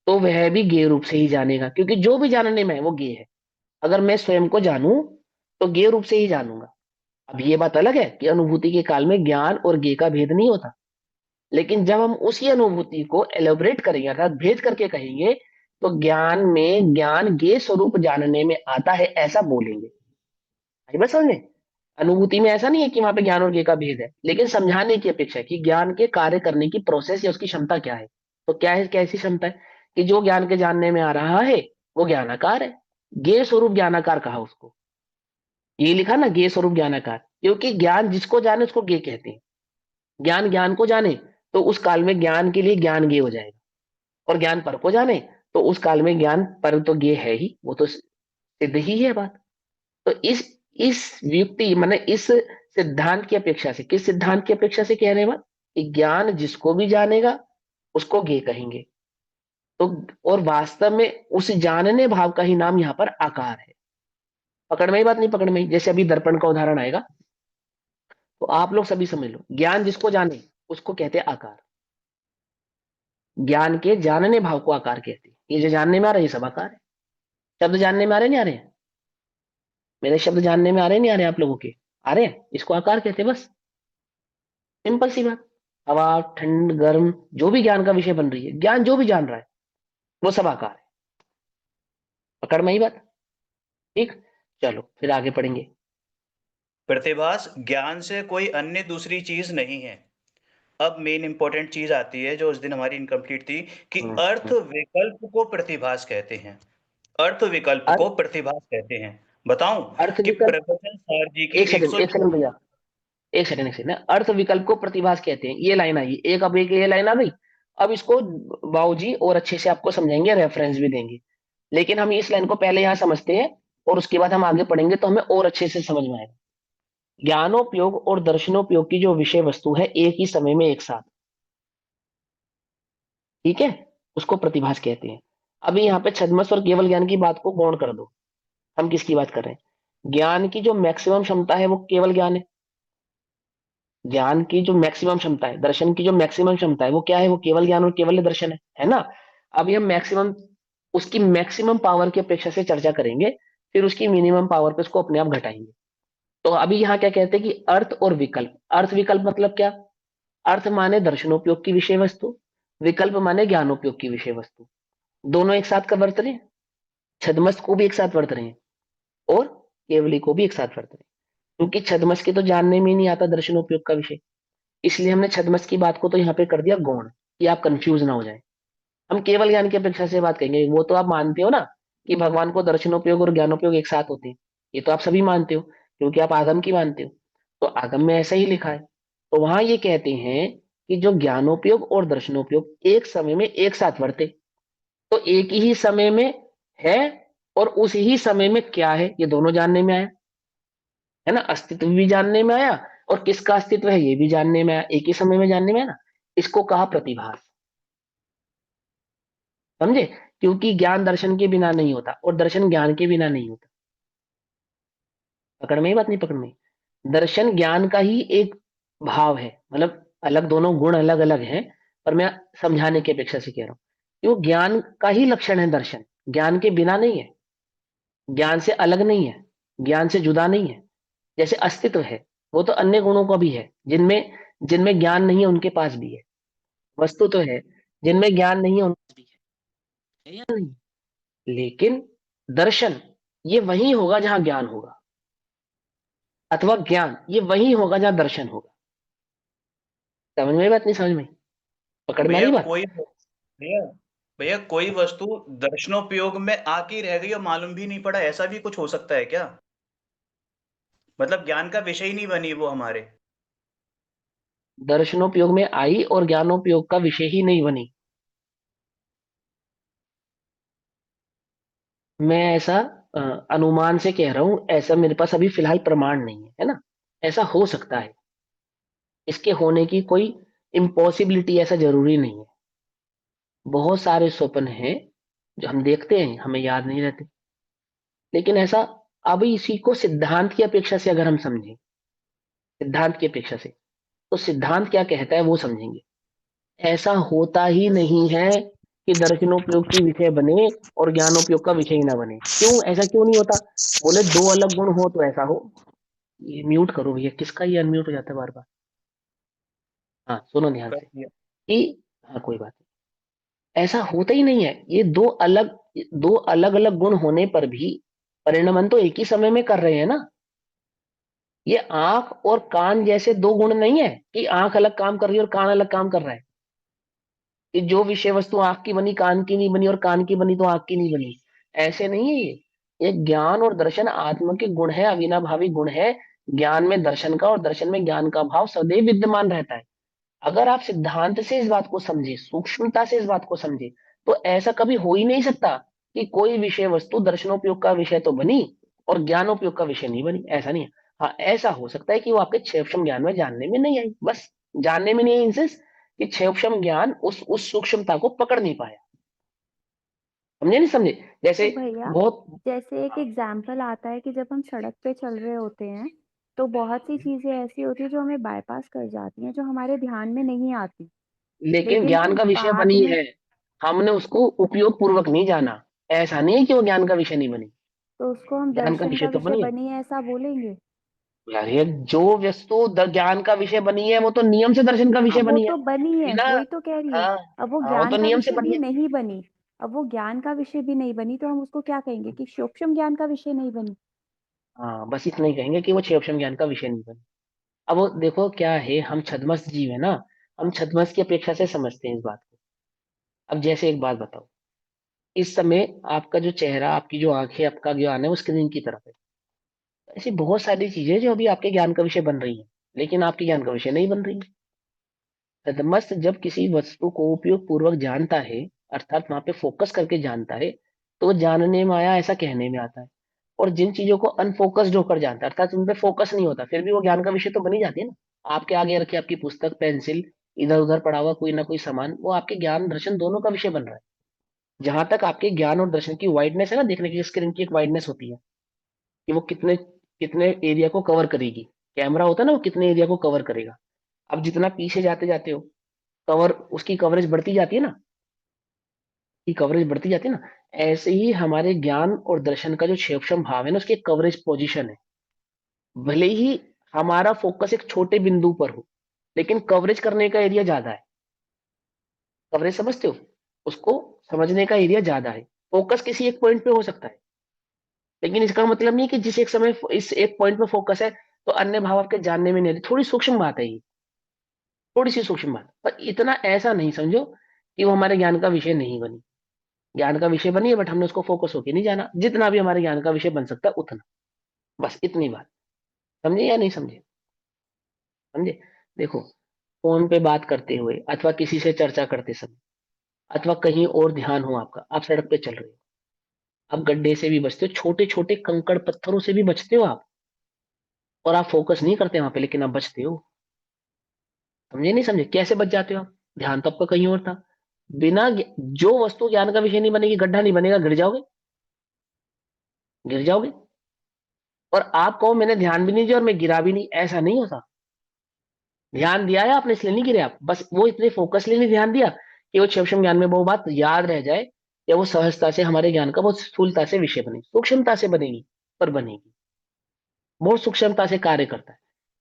तो वह भी ज्ञेय रूप से ही जानेगा, क्योंकि जो भी जानने में है वो ज्ञेय है। अगर मैं स्वयं को जानूं, तो ज्ञेय रूप से ही जानूंगा। अब ये बात अलग है कि अनुभूति के काल में ज्ञान और ज्ञेय का भेद नहीं होता, लेकिन जब हम उसी अनुभूति को एलोबरेट करेंगे, अर्थात भेद करके कहेंगे, तो ज्ञान में ज्ञान ज्ञेय स्वरूप जानने में आता है, ऐसा बोलेंगे। आई बस समझे? अनुभूति में ऐसा नहीं है कि वहां पे ज्ञान और ज्ञेय का भेद है, लेकिन समझाने की अपेक्षा है कि ज्ञान के कार्य करने की प्रोसेस या उसकी क्षमता क्या है। तो क्या है, कैसी क्षमता है? कि जो ज्ञान के जानने में आ रहा है वो ज्ञानाकार है। ज्ञेय स्वरूप ज्ञानाकार कहा उसको, ये लिखा ना, ज्ञेय स्वरूप ज्ञानाकार, क्योंकि ज्ञान जिसको जाने उसको ज्ञेय कहते हैं। ज्ञान ज्ञान को जाने, तो उस काल में ज्ञान के लिए ज्ञान ज्ञेय हो जाएगा। और ज्ञान पर को जाने, तो उस काल में ज्ञान पर तो ज्ञेय है ही, वो तो सिद्ध ही है बात। तो इस युक्ति माने इस सिद्धांत की अपेक्षा से, किस सिद्धांत की अपेक्षा से कह रहे हैं बात? कि ज्ञान जिसको भी जानेगा उसको ज्ञेय कहेंगे। तो और वास्तव में उस जानने भाव का ही नाम यहाँ पर आकार है। पकड़ में ही बात? नहीं पकड़ में ही? जैसे अभी दर्पण का उदाहरण आएगा, तो आप लोग सभी समझ लो, ज्ञान जिसको जाने उसको कहते हैं आकार। ज्ञान के जानने भाव को आकार कहते हैं। ये जो जानने में आ रहा है ये सब आकार है। शब्द जानने में आ रहे नहीं आ रहे हैं? मेरे शब्द जानने में आ रहे नहीं आ रहे आप लोगों के? आ रहे हैं, इसको आकार कहते हैं बस। सिंपल सी बात। हवा, ठंड, गर्म, जो भी ज्ञान का विषय बन रही है, ज्ञान जो भी जान रहा है, वो सब आकार है। पकड़ में ही बात? ठीक, चलो फिर आगे पढ़ेंगे। प्रतिभास ज्ञान से कोई अन्य दूसरी चीज नहीं है। अब मेन इंपॉर्टेंट चीज आती है जो उस दिन हमारी इनकम्प्लीट थी, कि अर्थ हम्म। विकल्प को प्रतिभास कहते हैं। अर्थ विकल्प अर्थ को प्रतिभास कहते हैं। बताऊं अर्थ कि विकल्प। प्रवचन सार जी की एक सेकंड 124। भैया, एक सेकंड, अर्थ विकल्प को प्रतिभास कहते हैं। ये लाइन आई एक, अब एक ये लाइन आ गई। अब इसको बाबूजी और अच्छे से आपको समझाएंगे, रेफरेंस भी देंगे, लेकिन हम इस लाइन को पहले यहाँ समझते हैं और उसके बाद हम आगे पढ़ेंगे तो हमें और अच्छे से समझ में आएगा। ज्ञानोपयोग और दर्शनोपयोग की जो विषय वस्तु है एक ही समय में एक साथ, ठीक है, उसको प्रतिभास कहते हैं। अभी यहाँ पे छद्मस और केवल ज्ञान की बात को गौण कर दो। हम किसकी बात कर रहे हैं? ज्ञान की जो मैक्सिमम क्षमता है वो केवल ज्ञान है। ज्ञान की जो मैक्सिमम क्षमता है, दर्शन की जो मैक्सिमम क्षमता है वो क्या है? वो केवल ज्ञान और केवल दर्शन है ना। अभी हम मैक्सिमम, उसकी मैक्सिमम पावर की अपेक्षा से चर्चा करेंगे, फिर उसकी मिनिमम पावर पे उसको अपने आप घटाएंगे। तो अभी यहाँ क्या कहते हैं कि अर्थ और विकल्प। अर्थ विकल्प मतलब क्या? अर्थ माने दर्शनोपयोग की विषय वस्तु, विकल्प माने ज्ञानोपयोग की विषय वस्तु। दोनों एक साथ का वर्त रहे हैं, छद्मस्त को भी एक साथ वर्त रहे हैं और केवली को भी एक साथ वर्त रहे हैं, क्योंकि छद्मस्त के तो जानने में ही नहीं आता दर्शनोपयोग का विषय। इसलिए हमने छद्मस्त की बात को तो यहाँ पे कर दिया गौण, कि आप कंफ्यूज ना हो जाए। हम केवल ज्ञान की अपेक्षा से बात करेंगे। वो तो आप मानते हो ना कि भगवान को दर्शनोपयोग और ज्ञानोपयोग एक साथ होते हैं, ये तो आप सभी मानते हो क्योंकि आप आगम की मानते हो। तो आगम में ऐसा ही लिखा है। तो वहां ये कहते हैं कि जो ज्ञानोपयोग और दर्शनोपयोग एक समय में एक साथ वर्ते, तो एक ही समय में है और उस ही समय में क्या है ये दोनों जानने में आया, है ना। अस्तित्व भी जानने में आया और किसका अस्तित्व है ये भी जानने में आया, एक ही समय में जानने में आया ना। इसको कहा प्रतिभास, समझे? क्योंकि ज्ञान दर्शन के बिना नहीं होता और दर्शन ज्ञान के बिना नहीं होता। पकड़ में ही बात नहीं? पकड़ में? दर्शन ज्ञान का ही एक भाव है, मतलब अलग, दोनों गुण अलग अलग हैं, पर मैं समझाने की अपेक्षा से कह रहा हूं। क्यों? ज्ञान का ही लक्षण है दर्शन, ज्ञान के बिना नहीं है, ज्ञान से अलग नहीं है, ज्ञान से जुदा नहीं है। जैसे अस्तित्व है, वो तो अन्य गुणों का भी है, जिनमें जिनमें ज्ञान नहीं है उनके पास भी है। वस्तु तो है, जिनमें ज्ञान नहीं है उनके पास भी है या नहीं? लेकिन दर्शन ये वही होगा जहां ज्ञान होगा, अथवा ज्ञान ये वही होगा जहां दर्शन होगा। समझ में आई बात? नहीं समझ में आई? पकड़ में भैया आई बात? कोई भैया भैया कोई वस्तु दर्शनोपयोग में आके रह गई और मालूम भी नहीं पड़ा, ऐसा भी कुछ हो सकता है क्या? मतलब ज्ञान का विषय ही नहीं बनी वो हमारे। दर्शनोपयोग में आई और ज्ञानोपयोग का विषय ही नहीं बनी। मैं ऐसा अ, अनुमान से कह रहा हूं, ऐसा मेरे पास अभी फिलहाल प्रमाण नहीं है, है ना। ऐसा हो सकता है, इसके होने की कोई इम्पॉसिबिलिटी ऐसा जरूरी नहीं है। बहुत सारे स्वप्न हैं जो हम देखते हैं, हमें याद नहीं रहते, लेकिन ऐसा, अब इसी को सिद्धांत की अपेक्षा से अगर हम समझें, सिद्धांत की अपेक्षा से, तो सिद्धांत क्या कहता है वो समझेंगे। ऐसा होता ही नहीं है कि दर्शनोपयोग की विषय बने और ज्ञानोपयोग का विषय ही ना बने। क्यों? ऐसा क्यों नहीं होता? बोले दो अलग गुण हो तो ऐसा हो। ये म्यूट करो भैया, किसका ये अनम्यूट हो जाता है बार बार? हाँ सुनो ध्यान कर से दिया। कि, हाँ कोई बात नहीं, ऐसा होता ही नहीं है। ये दो अलग अलग गुण होने पर भी परिणमन तो एक ही समय में कर रहे हैं ना। ये आंख और कान जैसे दो गुण नहीं है कि आंख अलग काम कर रही है और कान अलग काम कर रहा है, कि जो विषय वस्तु आंख की बनी कान की नहीं बनी और कान की बनी तो आंख की नहीं बनी। ऐसे नहीं है ये ज्ञान और दर्शन आत्मा के गुण है, अविनाभावी गुण है। ज्ञान में दर्शन का और दर्शन में ज्ञान का भाव सदैव विद्यमान रहता है। अगर आप सिद्धांत से इस बात को समझे, सूक्ष्मता से इस बात को समझे, तो ऐसा कभी हो ही नहीं सकता कि कोई विषय वस्तु दर्शनोपयोग का विषय तो बनी और ज्ञानोपयोग का विषय नहीं बनी। ऐसा नहीं है। हाँ ऐसा हो सकता है कि वो आपके क्षेपक्षम ज्ञान में जानने में नहीं आई, बस जानने में नहीं आई इन सेंस कि क्षेपक्षम ज्ञान उस सूक्ष्मता को पकड़ नहीं पाया। समझे नहीं समझे? जैसे तो भैया बहुत, जैसे एक एग्जाम्पल आता है कि जब हम सड़क पे चल रहे होते हैं तो बहुत सी चीजें ऐसी होती है जो हमें बाईपास कर जाती हैं, जो हमारे ध्यान में नहीं आती, लेकिन लेकिन ज्ञान फिर का विषय बाद बनी में। है, हमने उसको उपयोग पूर्वक नहीं जाना। ऐसा नहीं है कि वो ज्ञान का विषय नहीं बनी, तो उसको हम ज्ञान का दर्शन विषय का तो विषय बनी है। बनी है ऐसा बोलेंगे? यार ये जो वस्तु ज्ञान का विषय बनी है वो तो नियम से दर्शन का हाँ विषय वो बनी है। तो बनी है, बिना, वही तो कह रही हूँ। हाँ, अब वो हाँ वो ज्ञान तो का नियम से विषय बनी भी है। नहीं बनी। अब वो ज्ञान का विषय भी नहीं बनी तो हम उसको क्या कहेंगे कि सूक्ष्म ज्ञान का विषय नहीं बनी? हाँ बस इतना ही कहेंगे कि वो क्षेपक्षम ज्ञान का विषय नहीं बनी। अब वो देखो क्या है, हम छद्मस्त जीव है ना, हम छद्मस्त की अपेक्षा से समझते हैं इस बात को। अब जैसे एक बात बताओ, इस समय आपका जो चेहरा, आपकी जो आंखें, आपका ज्ञान है वो स्क्रीन की तरफ है। ऐसी बहुत सारी चीजें जो अभी आपके ज्ञान का विषय बन रही हैं। लेकिन आपके ज्ञान का विषय नहीं बन रही है। तदमस्त जब किसी वस्तु को उपयोग पूर्वक जानता है, अर्थात वहां पे फोकस करके जानता है, तो जानने में आया ऐसा कहने में आता है। और जिन चीजों को अनफोकस्ड होकर जानता है, अर्थात उन पे फोकस नहीं होता, फिर भी वो ज्ञान का विषय तो बनी जाती है ना। आपके आगे रखी आपकी पुस्तक, पेंसिल, इधर उधर पड़ा हुआ कोई ना कोई सामान, वो आपके ज्ञान दर्शन दोनों का विषय बन रहा है। जहां तक आपके ज्ञान और दर्शन की वाइडनेस है ना, देखने की स्क्रीन की एक वाइडनेस होती है कि वो कितने कितने एरिया को कवर करेगी। कैमरा होता है ना, वो कितने एरिया को कवर करेगा। अब जितना पीछे जाते जाते हो, कवर उसकी कवरेज बढ़ती जाती है ना, की कवरेज बढ़ती जाती है ना। ऐसे ही हमारे ज्ञान और दर्शन का जो क्षेपक्षम भाव है ना, उसकी कवरेज पोजीशन है। भले ही हमारा फोकस एक छोटे बिंदु पर हो, लेकिन कवरेज करने का एरिया ज्यादा है। कवरेज समझते हो, उसको समझने का एरिया ज्यादा है। फोकस किसी एक पॉइंट पे हो सकता है, लेकिन इसका मतलब नहीं कि जिस एक समय इस एक पॉइंट पे फोकस है तो अन्य भाव आपके जानने में नहीं आते। थोड़ी सूक्ष्म बात है ये, थोड़ी सी सूक्ष्म बात, पर इतना ऐसा नहीं समझो कि वो हमारे ज्ञान का विषय नहीं बनी। ज्ञान का विषय बनी है, बट हमने उसको फोकस होके नहीं जाना। जितना भी हमारे ज्ञान का विषय बन सकता है उतना, बस इतनी बात। समझे या नहीं समझे? समझे? देखो, फोन पे बात करते हुए अथवा किसी से चर्चा करते समय अथवा कहीं और ध्यान हो आपका, आप सड़क पे चल रहे हो, आप गड्ढे से भी बचते हो, छोटे छोटे कंकड़ पत्थरों से भी बचते हो आप, और आप फोकस नहीं करते वहां पे, लेकिन आप बचते हो। समझे नहीं समझे? कैसे बच जाते हो आप? ध्यान तो आपका कहीं और था। जो वस्तु ज्ञान का विषय नहीं बनेगी, गड्ढा नहीं बनेगा, गिर जाओगे, गिर जाओगे। और आप कहो मैंने ध्यान भी नहीं दिया और मैं गिरा भी नहीं, ऐसा नहीं होता। ध्यान दिया है आपने, इसलिए नहीं गिरे आप, बस वो इतने फोकसली नहीं ध्यान दिया कि वो सूक्ष्म ज्ञान में वो बात याद रह जाए, या वो सहजता से हमारे ज्ञान का बहुत स्थूलता से विषय बने। सूक्ष्मता से बनेगी, पर बनेगी, बहुत सूक्ष्मता से कार्य करता है।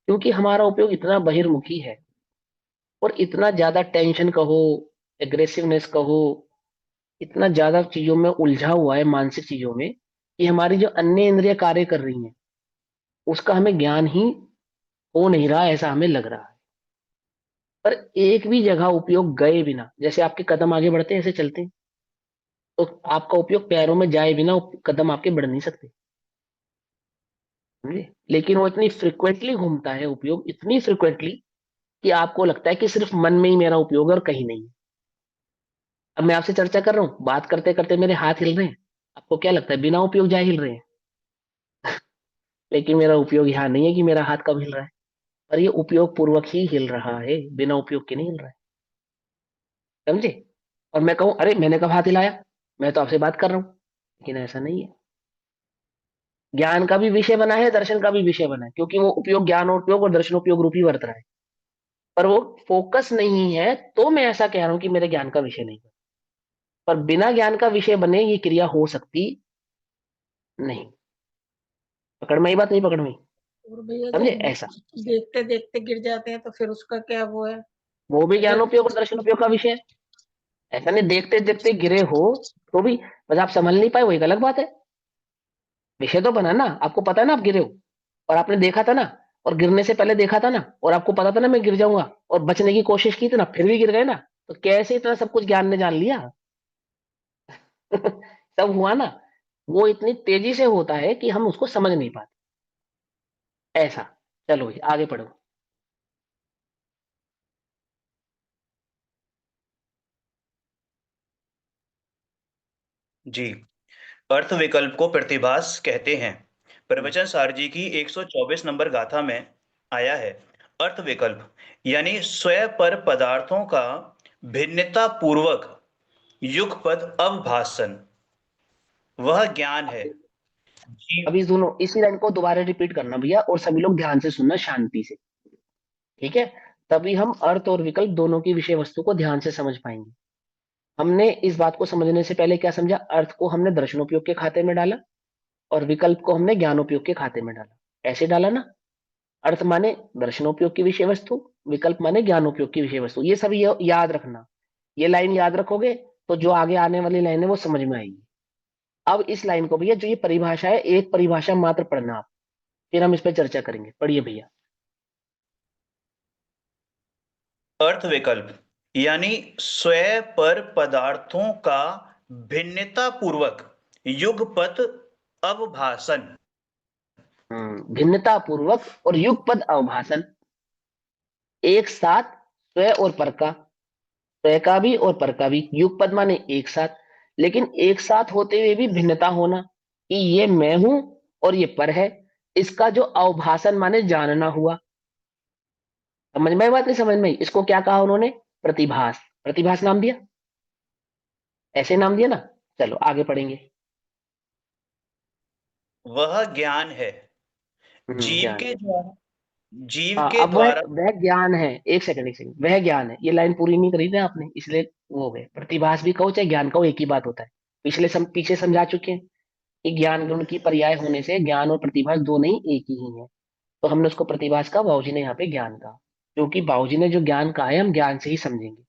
क्योंकि हमारा उपयोग इतना बहिर्मुखी है, और इतना ज्यादा टेंशन कहो, एग्रेसिवनेस कहो, इतना ज्यादा चीजों में उलझा हुआ है, मानसिक चीजों में, कि हमारी जो अन्य इंद्रिय कार्य कर रही हैं, उसका हमें ज्ञान ही हो नहीं रहा, ऐसा हमें लग रहा है। पर एक भी जगह उपयोग गए बिना, जैसे आपके कदम आगे बढ़ते हैं ऐसे चलते हैं, तो आपका उपयोग पैरों में जाए बिना कदम आपके बढ़ नहीं सकते। समझे? लेकिन वो इतनी फ्रिक्वेंटली घूमता है उपयोग, इतनी फ्रिक्वेंटली, कि आपको लगता है कि सिर्फ मन में ही मेरा उपयोग है और कहीं नहीं। अब मैं आपसे चर्चा कर रहा हूँ, बात करते करते मेरे हाथ हिल रहे हैं, आपको क्या लगता है बिना उपयोग जाए हिल रहे हैं? लेकिन मेरा उपयोग यहाँ नहीं है कि मेरा हाथ कब हिल रहा है, पर ये उपयोग पूर्वक ही हिल रहा है, बिना उपयोग के नहीं हिल रहा है। समझे? और मैं कहूं अरे मैंने कब हाथ हिलाया, मैं तो आपसे बात कर रहा हूं, लेकिन ऐसा नहीं है। ज्ञान का भी विषय बना है, दर्शन का भी विषय बना है, क्योंकि वो उपयोग ज्ञान और उपयोग और दर्शन उपयोग रूपी वर्त रहा है। पर वो फोकस नहीं है, तो मैं ऐसा कह रहा हूं कि मेरे ज्ञान का विषय नहीं बना। पर बिना ज्ञान का विषय बने ये क्रिया हो सकती नहीं। पकड़ में आई बात, नहीं पकड़ में आई? और भैया समझे? जब ऐसा देखते देखते गिर जाते हैं तो फिर उसका क्या वो है? वो भी अगर ज्ञानोपयोग और दर्शन उपयोग का विषय है। ऐसा नहीं देखते देखते गिरे हो तो भी, बस आप संभल नहीं पाए, वही एक अलग बात है। विषय तो बना ना, आपको पता है ना आप गिरे हो, और आपने देखा था ना, और गिरने से पहले देखा था ना, और आपको पता था ना मैं गिर जाऊंगा, और बचने की कोशिश की थी ना, फिर भी गिर गए ना। तो कैसे इतना सब कुछ ज्ञान ने जान लिया? सब हुआ ना। वो इतनी तेजी से होता है कि हम उसको समझ नहीं पाते, ऐसा। चलो जी, आगे पढ़ो। जी, अर्थ विकल्प को प्रतिभास कहते हैं। प्रवचन सार जी की 124 नंबर गाथा में आया है, अर्थ विकल्प यानी स्वयं पर पदार्थों का भिन्नता पूर्वक युगपत अवभाषण, वह ज्ञान है। अब जीव। इस दोनों इसी लाइन को दोबारा रिपीट करना भैया, और सभी लोग ध्यान से सुनना, शांति से। ठीक है? तभी हम अर्थ और विकल्प दोनों की विषय वस्तु को ध्यान से समझ पाएंगे। हमने इस बात को समझने से पहले क्या समझा? अर्थ को हमने दर्शनोपयोग के खाते में डाला, और विकल्प को हमने ज्ञानोपयोग के खाते में डाला। ऐसे डाला ना? अर्थ माने दर्शनोपयोग की विषय वस्तु, विकल्प माने ज्ञानोपयोग की विषय वस्तु। ये सब याद रखना। ये लाइन याद रखोगे तो जो आगे आने वाली लाइन है वो समझ में आएगी। अब इस लाइन को भैया, जो ये परिभाषा है, एक परिभाषा मात्र पढ़ना आप, फिर हम इस पर चर्चा करेंगे। पढ़िए भैया। अर्थ विकल्प यानी स्वयं पर पदार्थों का भिन्नता पूर्वक युगपत अवभाषण। भिन्नता पूर्वक और युगपद अवभाषण। एक साथ स्व और पर का, स्वयं का भी और पर का भी, युगपद माने एक साथ, लेकिन एक साथ होते हुए भी भिन्नता होना कि ये मैं हूं और ये पर है। इसका जो अवभाषण माने जानना हुआ। समझ में आई बात, नहीं समझ में आई? इसको क्या कहा उन्होंने? प्रतिभास। प्रतिभास नाम दिया, ऐसे नाम दिया ना। चलो आगे पढ़ेंगे। वह ज्ञान है जीव ज्ञान के है। द्वारा, जीव हाँ, के अब वह द्वारा। वह ज्ञान है। एक सेकंड, एक सेकंड, वह ज्ञान है, ये लाइन पूरी नहीं करी ना आपने, इसलिए वो हो गए। प्रतिभास भी कहो चाहे ज्ञान कहो, एक ही बात होता है। पीछे समझा चुके हैं कि ज्ञान गुण की पर्याय होने से ज्ञान और प्रतिभास दो नहीं एक ही है। तो हमने उसको प्रतिभास का, बाबूजी ने यहाँ पे ज्ञान कहा। क्योंकि बाबूजी ने जो ज्ञान कहा है हम ज्ञान से ही समझेंगे।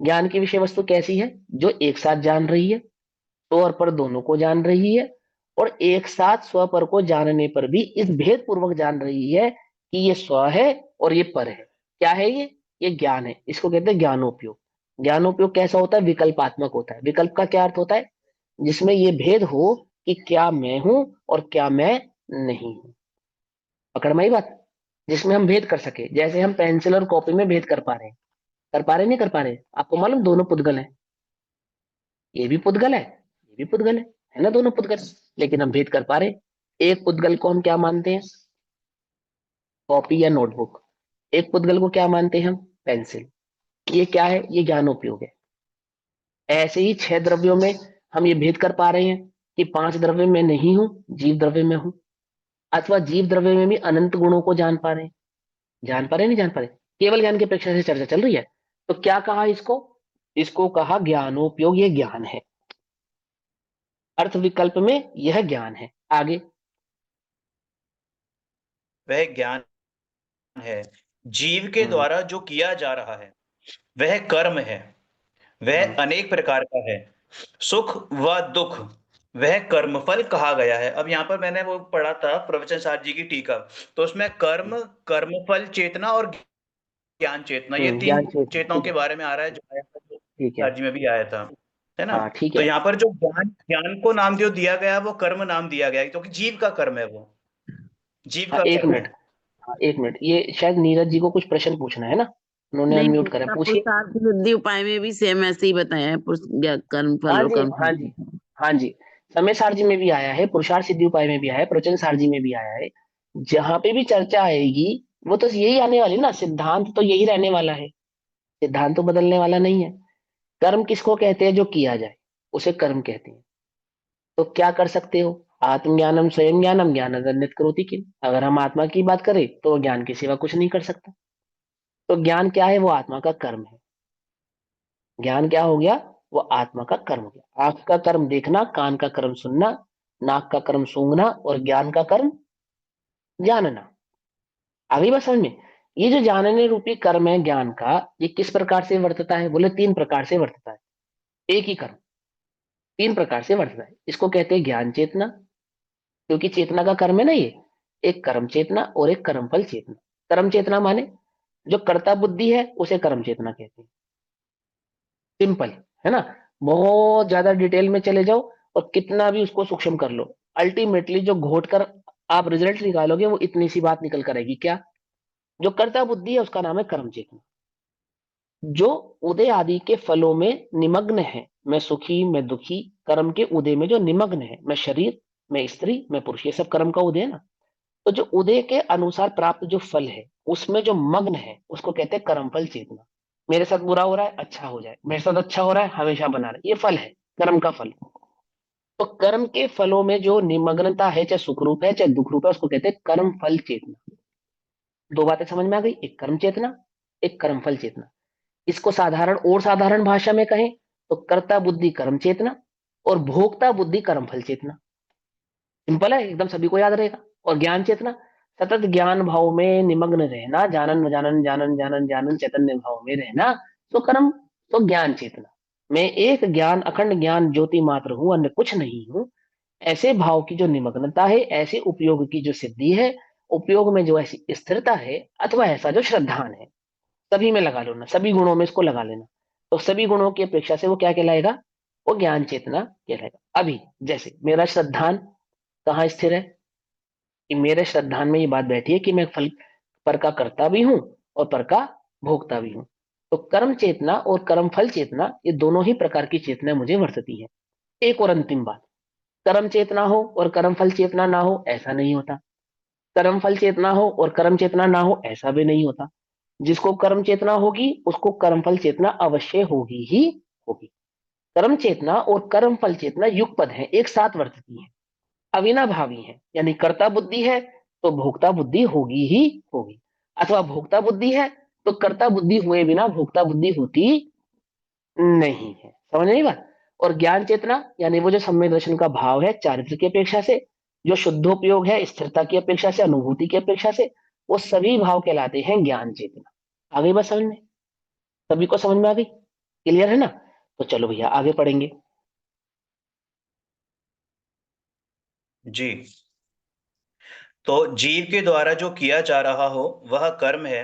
ज्ञान की विषय वस्तु कैसी है? जो एक साथ जान रही है, स्व और पर दोनों को जान रही है, और एक साथ स्व पर को जानने पर भी इस भेद पूर्वक जान रही है कि ये स्व है और ये पर है। क्या है ये ज्ञान है। इसको कहते हैं ज्ञानोपयोग। ज्ञानोपयोग कैसा होता है? विकल्पात्मक होता है। विकल्प का क्या अर्थ होता है? जिसमें ये भेद हो कि क्या मैं हूं और क्या मैं नहीं हूं। पकड़ में आई बात? जिसमें हम भेद कर सके, जैसे हम पेंसिल और कॉपी में भेद कर पा रहे हैं। कर पा रहे नहीं कर पा रहे? आपको मालूम दोनों पुद्गल हैं। ये भी पुद्गल है, ये भी पुद्गल है ना, दोनों पुद्गल। लेकिन हम भेद कर पा रहे। एक पुद्गल को हम क्या मानते हैं? कॉपी या नोटबुक। एक पुद्गल को क्या मानते हैं हम? पेंसिल। ये क्या है? ये ज्ञानोपयोग है। ऐसे ही 6 द्रव्यों में हम ये भेद कर पा रहे हैं कि 5 द्रव्य में नहीं हूं, जीव द्रव्य में हूं। अथवा जीव द्रव्य में भी अनंत गुणों को जान पा रहे हैं। जान पा रहे नहीं जान पा रहे? केवल ज्ञान की अपेक्षा से चर्चा चल रही है। तो क्या कहा इसको? इसको कहा ज्ञानोपयोग। ये ज्ञान है। अर्थ विकल्प में यह ज्ञान है। आगे। वह ज्ञान है जीव के हम्म, द्वारा जो किया जा रहा है, वह कर्म है। वह हम्म, अनेक प्रकार का है। सुख व दुख वह कर्मफल कहा गया है। अब यहाँ पर मैंने वो पढ़ा था प्रवचन सार जी की टीका, तो उसमें कर्म, कर्मफल चेतना और ज्ञान चेतना, ये तीन ज्ञान चेतना, चेतनाओं ठीक के है। बारे में आ रहा है, जो आया था, जो ठीक है। सार जी में भी आया था, है ना। हाँ ठीक तो है। यहाँ पर जो ज्ञान, ज्ञान को नाम जो दिया गया वो कर्म नाम दिया गया है, क्योंकि जीव का कर्म है वो, जीव हाँ का एक कर्म है। मिनट। हाँ एक मिनट, ये शायद नीरज जी को कुछ प्रश्न पूछना है ना, उन्होंने नहीं अनम्यूट करा, नहीं, पूछिए। पुरुषार्थ सिद्धि उपाय में भी सेम ऐसे ही बताया है, कर्म फल हाँ और जी, कर्म हाँ फल। जी, हाँ जी। समय सारजी में भी आया है, पुरुषार्थ सिद्धि उपाय में भी आया है, प्रवचन सारजी में भी आया है। जहां पे भी चर्चा आएगी वो तो यही आने वाली ना, सिद्धांत तो यही रहने वाला है। सिद्धांत तो बदलने वाला नहीं है। कर्म किसको कहते हैं? जो किया जाए उसे कर्म कहते हैं। तो क्या कर सकते हो? आत्मज्ञानम स्वयं ज्ञानम ज्ञानदन्यत करोति किम। अगर हम आत्मा की बात करें तो वो ज्ञान के सिवा कुछ नहीं कर सकता। तो ज्ञान क्या है? वो आत्मा का कर्म है। ज्ञान क्या हो गया? वो आत्मा का कर्म हो गया। आंख का कर्म देखना, कान का कर्म सुनना, नाक का कर्म सूंघना, और ज्ञान का कर्म जानना। अभी बस समझ में? ये जो जानने रूपी कर्म है ज्ञान का, ये किस प्रकार से वर्तता है? बोले 3 प्रकार से वर्तता है। एक ही कर्म 3 प्रकार से वर्तता है। इसको कहते हैं ज्ञान चेतना, क्योंकि चेतना का कर्म है ना ये। एक कर्म चेतना और एक कर्मफल चेतना। कर्म चेतना माने जो कर्ता बुद्धि है उसे कर्म चेतना कहते हैं। सिंपल है ना। बहुत ज्यादा डिटेल में चले जाओ और कितना भी उसको सूक्ष्म कर लो, अल्टीमेटली जो घोट कर आप रिजल्ट निकालोगे वो इतनी सी बात निकल कर आएगी। क्या? जो कर्ता बुद्धि है उसका नाम है कर्म चेतना। जो उदय आदि के फलों में निमग्न है, मैं सुखी मैं दुखी, कर्म के उदय में जो निमग्न है, मैं शरीर मैं स्त्री मैं पुरुष, ये सब कर्म का उदय है ना। तो जो उदय के अनुसार प्राप्त जो फल है उसमें जो मग्न है उसको कहते हैं कर्मफल चेतना। मेरे साथ बुरा हो रहा है, अच्छा हो जाए, मेरे साथ अच्छा हो रहा है, हमेशा बना रहे, ये फल है, कर्म का फल। तो कर्म के फलों में जो निमग्नता है, चाहे सुख रूप है चाहे दुख रूप है, उसको कहते हैं कर्म फल चेतना। दो बातें समझ में आ गई, एक कर्म चेतना, एक कर्म फल चेतना। इसको साधारण और साधारण भाषा में कहें तो कर्ता बुद्धि कर्म चेतना और भोक्ता बुद्धि कर्म फल चेतना। सिंपल है एकदम, सभी को याद रहेगा। और ज्ञान चेतना, सतत ज्ञान भाव में निमग्न रहना, जानन जानन जानन जानन जानन चैतन्य भाव में रहना, तो कर्म, तो ज्ञान चेतना। मैं एक ज्ञान अखंड ज्ञान ज्योति मात्र हूं, अन्य कुछ नहीं हूं। ऐसे भाव की जो निमग्नता है, ऐसे उपयोग की जो सिद्धि है, उपयोग में जो ऐसी स्थिरता है, अथवा ऐसा जो श्रद्धान है, सभी में लगा लो ना, सभी गुणों में इसको लगा लेना। तो सभी गुणों की अपेक्षा से वो क्या कहलाएगा? वो ज्ञान चेतना कहलाएगा। अभी जैसे मेरा श्रद्धान कहाँ स्थिर है? कि मेरे श्रद्धान में ये बात बैठी है कि मैं फल पर का कर्ता भी हूं और पर का भोगता भी हूं। तो कर्म चेतना और कर्मफल चेतना ये दोनों ही प्रकार की चेतना मुझे वर्तती है। एक और अंतिम बात, कर्म चेतना हो और कर्मफल चेतना ना हो ऐसा नहीं होता, कर्म फल चेतना हो और कर्म चेतना ना हो ऐसा भी नहीं होता। जिसको कर्म चेतना होगी उसको कर्म फल चेतना अवश्य होगी ही होगी। कर्म चेतना और कर्म फल चेतना युगपद है, एक साथ वर्तती है, अविनाभावी है। यानी कर्ता बुद्धि है तो भोक्ता बुद्धि होगी ही होगी, अथवा भोक्ता बुद्धि है तो कर्ता बुद्धि हुए बिना भोक्ता बुद्धि होती नहीं है। समझ नहीं बात। और ज्ञान चेतना यानी वो जो सम्यक दर्शन का भाव है चारित्र की अपेक्षा से, जो शुद्धोपयोग है स्थिरता की अपेक्षा से, अनुभूति की अपेक्षा से, वो सभी भाव कहलाते हैं ज्ञान चेतना। आ गई बात समझ में? सभी को समझ में आ गई? क्लियर है ना? तो चलो भैया आगे पढ़ेंगे। जी। तो जीव के द्वारा जो किया जा रहा हो वह कर्म है,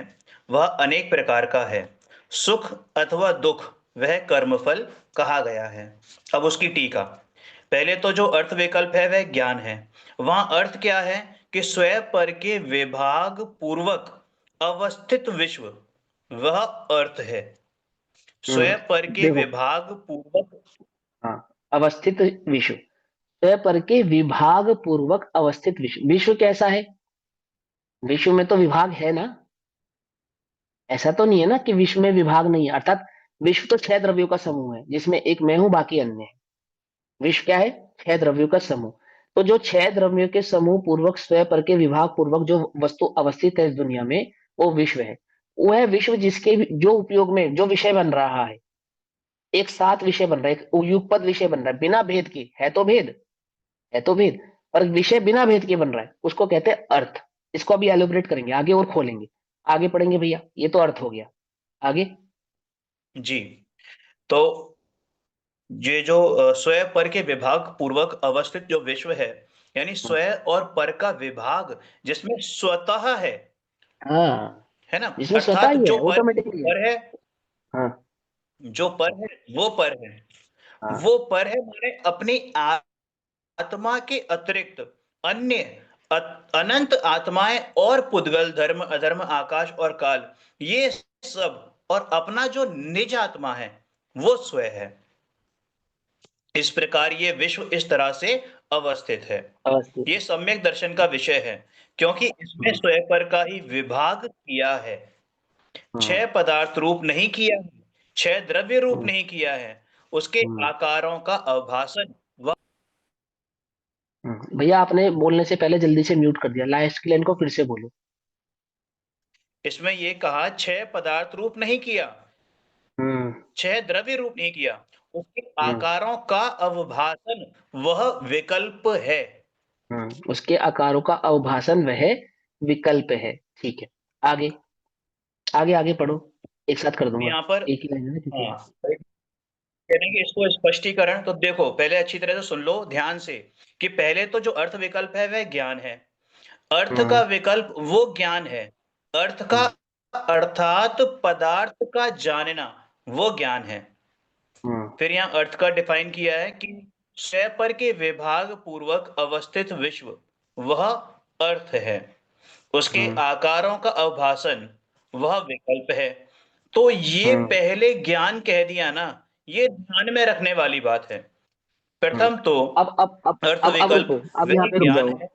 वह अनेक प्रकार का है। सुख अथवा दुख वह कर्मफल कहा गया है। अब उसकी टीका। पहले तो जो अर्थ विकल्प है वह ज्ञान है। वहां अर्थ क्या है कि स्वयं पर के विभाग पूर्वक अवस्थित विश्व, वह अर्थ है। स्वयं पर के देखो, विभाग पूर्वक। हाँ, अवस्थित विश्व, स्वयं पर के विभाग पूर्वक अवस्थित विश्व। विश्व कैसा है? विश्व में तो विभाग है ना, ऐसा तो नहीं है ना कि विश्व में विभाग नहीं है। अर्थात विश्व तो छह द्रव्यों का समूह है जिसमें एक मैं हूं बाकी अन्य है। विश्व क्या है? छह द्रव्यों का समूह। तो जो छह द्रव्यों के समूह पूर्वक स्वयं पर के विभाग पूर्वक जो वस्तु अवस्थित है इस दुनिया में, वो विश्व है। वो है विश्व जिसके जो उपयोग में जो विषय बन रहा है, एक साथ विषय बन रहा है, एक युगपद विषय बन रहा है बिना भेद के। है तो भेद, है तो भेद, पर विषय बिना भेद के बन रहा है, उसको कहते हैं अर्थ। इसको अभी एलोबरेट करेंगे आगे और खोलेंगे, आगे पढ़ेंगे भैया। ये तो अर्थ हो गया। आगे। जी। तो ये जो स्वयं पर के विभाग पूर्वक अवस्थित जो विश्व है, यानी स्वयं और पर का विभाग जिसमें स्वतः हाँ, है ना। जिसमें स्वतः अर्थात ही जो है, पर ऑटोमेटिकली है। पर है, हाँ जो पर है वो पर है। हाँ। वो पर है माने अपनी आत्मा के अतिरिक्त अन्य अनंत आत्माएं और पुद्गल धर्म अधर्म आकाश और काल, ये सब, और अपना जो निज आत्मा है वो स्वयं है। इस प्रकार ये विश्व इस तरह से अवस्थित है। अवस्थित ये है। सम्यक दर्शन का विषय है, क्योंकि इसमें हम्म, स्वयं पर का ही विभाग किया है। हम्म, छह पदार्थ रूप नहीं किया है, छह द्रव्य रूप हम्म, नहीं किया है, उसके हम्म, आकारों का अभासन वह। भैया आपने बोलने से पहले जल्दी से म्यूट कर दिया, लास्ट की लाइन को फिर से बोलो। इसमें ये कहा छह पदार्थ रूप नहीं किया, हम्म, छह द्रव्य रूप नहीं किया, उसके हम्म, आकारों का अवभाषण वह विकल्प है। उसके आकारों का अवभाषण वह विकल्प है। ठीक है। आगे, आगे आगे पढ़ो, एक साथ कर दूंगा। यहाँ पर एक ही लाइन है ना क्योंकि। हाँ कहने की इसको स्पष्टीकरण तो देखो, पहले अच्छी तरह से सुन लो ध्यान से कि पहले तो जो अर्थ विकल्प है वह ज्ञान है। अर्थ का हम्म, विकल्प वो ज्ञान है। अर्थ का हम्म, अर्थात पदार्थ का जानना वो ज्ञान है। हम्म, फिर यहाँ अर्थ का डिफाइन किया है कि स्वयं पर के विभाग पूर्वक अवस्थित विश्व, वह अर्थ है। उसके हम्म, आकारों का अवभाषण वह विकल्प है। तो ये हम्म, पहले ज्ञान कह दिया ना, ये ध्यान में रखने वाली बात है। हम्म। प्रथम तो अब अब अब अर्थ अब अब विकल्प रुको, अब यहाँ वह पे रुक ज्ञान जाओ। है।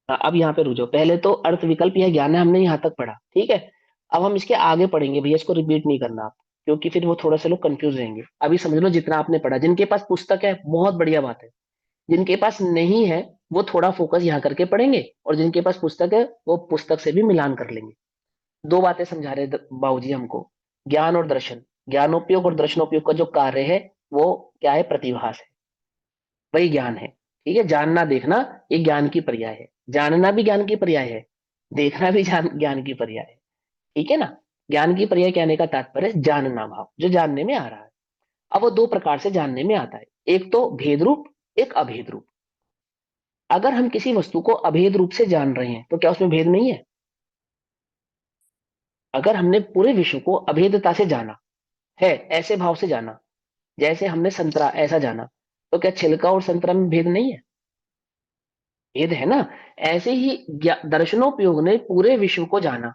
हाँ, अब यहाँ पे रुक जाओ। पहले तो अर्थ विकल्प यह ज्ञान है, हमने यहाँ तक पढ़ा, ठीक है। अब हम इसके आगे पढ़ेंगे भैया, इसको रिपीट नहीं करना आप, क्योंकि फिर वो थोड़ा सा लोग कंफ्यूज रहेंगे। अभी समझ लो जितना आपने पढ़ा। जिनके पास पुस्तक है बहुत बढ़िया बात है, जिनके पास नहीं है वो थोड़ा फोकस यहाँ करके पढ़ेंगे, और जिनके पास पुस्तक है वो पुस्तक से भी मिलान कर लेंगे। दो बातें समझा रहे बाबूजी हमको, ज्ञान और दर्शन। ज्ञानोपयोग और दर्शनोपयोग का जो कार्य है वो क्या है? प्रतिभास है, वही ज्ञान है। ठीक है, जानना देखना ये ज्ञान की पर्याय है, जानना भी ज्ञान की पर्याय है, देखना भी ज्ञान की पर्याय है। ठीक है ना? ज्ञान की पर्याय कहने का तात्पर्य जानना भाव, जो जानने में आ रहा है। अब वो दो प्रकार से जानने में आता है, एक तो भेद रूप, एक अभेद रूप। अगर हम किसी वस्तु को अभेद रूप से जान रहे हैं तो क्या उसमें भेद नहीं है? अगर हमने पूरे विश्व को अभेदता से जाना है, ऐसे भाव से जाना, जैसे हमने संतरा ऐसा जाना, तो क्या छिलका और संतरा में भेद नहीं है? भेद है ना। ऐसे ही दर्शनोपयोग ने पूरे विश्व को जाना,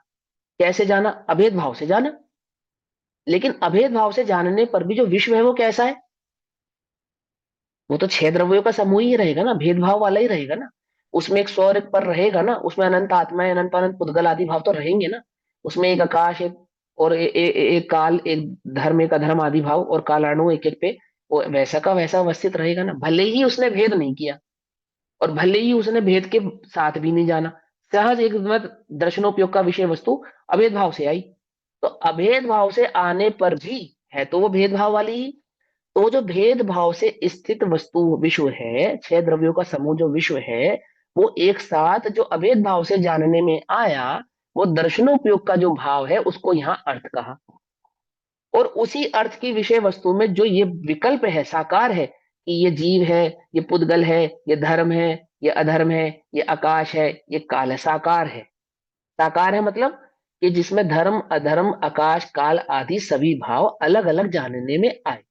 कैसे जाना? अभेद भाव से जाना। लेकिन अभेद भाव से जानने पर भी जो विश्व है वो कैसा है? वो तो 6 द्रव्यों का समूह ही रहेगा ना, भेदभाव वाला ही रहेगा ना। उसमें एक स्वर एक पर रहेगा ना, उसमें अनंत आत्माएं, अनंत अनंत पुद्गल आदि भाव तो रहेंगे ना। उसमें एक आकाश, एक और एक काल, एक धर्म, एक अधर्म आदि भाव, और कालाणु एक एक पे वो वैसा का वैसा अवस्थित रहेगा ना। भले ही उसने भेद नहीं किया, और भले ही उसने भेद के साथ भी नहीं जाना, सहज एक दर्शनोपयोग का विषय वस्तु अभेद भाव से आई। तो अभेद भाव से आने पर भी है तो वो भेदभाव वाली ही। तो जो भेदभाव से स्थित वस्तु विश्व है, 6 द्रव्यों का समूह जो विश्व है, वो एक साथ जो अभेद भाव से जानने में आया, वो दर्शनोपयोग का जो भाव है उसको यहाँ अर्थ कहा। और उसी अर्थ की विषय वस्तु में जो ये विकल्प है, साकार है, कि ये जीव है, ये पुद्गल है, ये धर्म है, ये अधर्म है, ये आकाश है, ये काल है, साकार है। साकार है मतलब कि जिसमें धर्म, अधर्म, आकाश, काल आदि सभी भाव अलग अलग जानने में आए,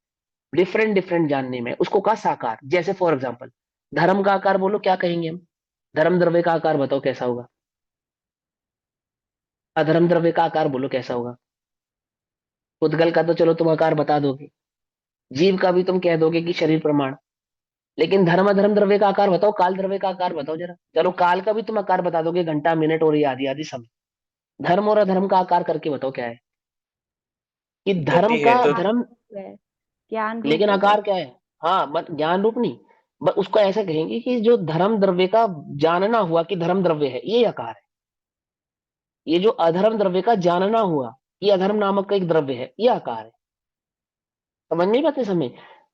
डिफरेंट डिफरेंट जानने में, उसको कहा साकार। जैसे फॉर एग्जाम्पल, धर्म का आकार बोलो, क्या कहेंगे हम? धर्म द्रव्य का आकार बताओ कैसा होगा? अधर्म द्रव्य का आकार बोलो कैसा होगा? पुद्गल का तो चलो तुम आकार बता दोगे, जीव का भी तुम कह दोगे कि शरीर प्रमाण। लेकिन धर्म अधर्म द्रव्य का आकार बताओ, काल द्रव्य का आकार बताओ जरा। चलो काल का भी तुम आकार बता दोगे, घंटा, मिनट और ये आदि आदि सब। धर्म और अधर्म का आकार करके बताओ क्या है? कि धर्म गति का हेतु। धर्म, है, ज्ञान रूप लेकिन होता है। आकार क्या है? हाँ, ज्ञान रूप नहीं। उसको ऐसा कहेंगे कि जो धर्म द्रव्य का जानना हुआ कि धर्म द्रव्य है, ये आकार है। ये जो अधर्म द्रव्य का जानना हुआ ये अधर्म नामक का एक द्रव्य है, ये आकार है। समझ नहीं पाते समय?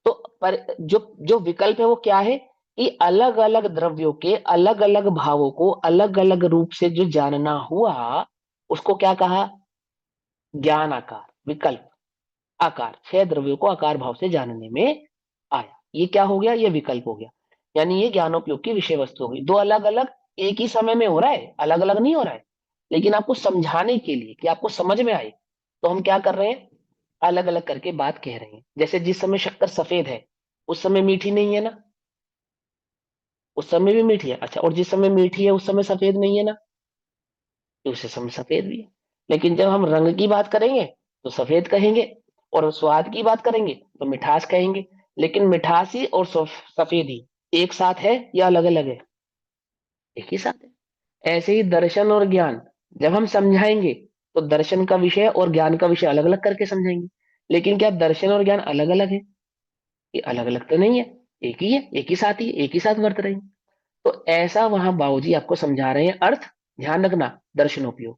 तो पर जो जो विकल्प है वो क्या है? कि अलग अलग द्रव्यों के अलग अलग भावों को अलग अलग रूप से जो जानना हुआ, उसको क्या कहा? ज्ञान आकार, विकल्प आकार। 6 द्रव्यों को आकार भाव से जानने में आया, ये क्या हो गया? ये विकल्प हो गया। यानी ये ज्ञानोपयोग की विषय वस्तु हो गई। दो अलग अलग एक ही समय में हो रहा है, अलग अलग नहीं हो रहा है। लेकिन आपको समझाने के लिए कि आपको समझ में आए, तो हम क्या कर रहे हैं? अलग अलग करके बात कह रहे हैं। जैसे जिस समय शक्कर सफेद है उस समय मीठी नहीं है ना, उस समय भी मीठी है। अच्छा, और जिस समय मीठी है उस समय सफेद नहीं है ना, तो उस समय सफेद भी है। लेकिन जब हम रंग की बात करेंगे तो सफेद कहेंगे, और स्वाद की बात करेंगे तो मिठास कहेंगे। लेकिन मिठासी और सफेदी एक साथ है या अलग अलग है? एक ही साथ है। ऐसे ही दर्शन और ज्ञान जब हम समझाएंगे तो दर्शन का विषय और ज्ञान का विषय अलग अलग करके समझाएंगे। लेकिन क्या दर्शन और ज्ञान अलग अलग है? ये अलग अलग तो नहीं है, एक ही है, एक ही साथ ही, एक ही साथ वर्त रहे हैं। तो ऐसा वहां बाबूजी आपको समझा रहे हैं अर्थ। ध्यान रखना, दर्शनोपयोग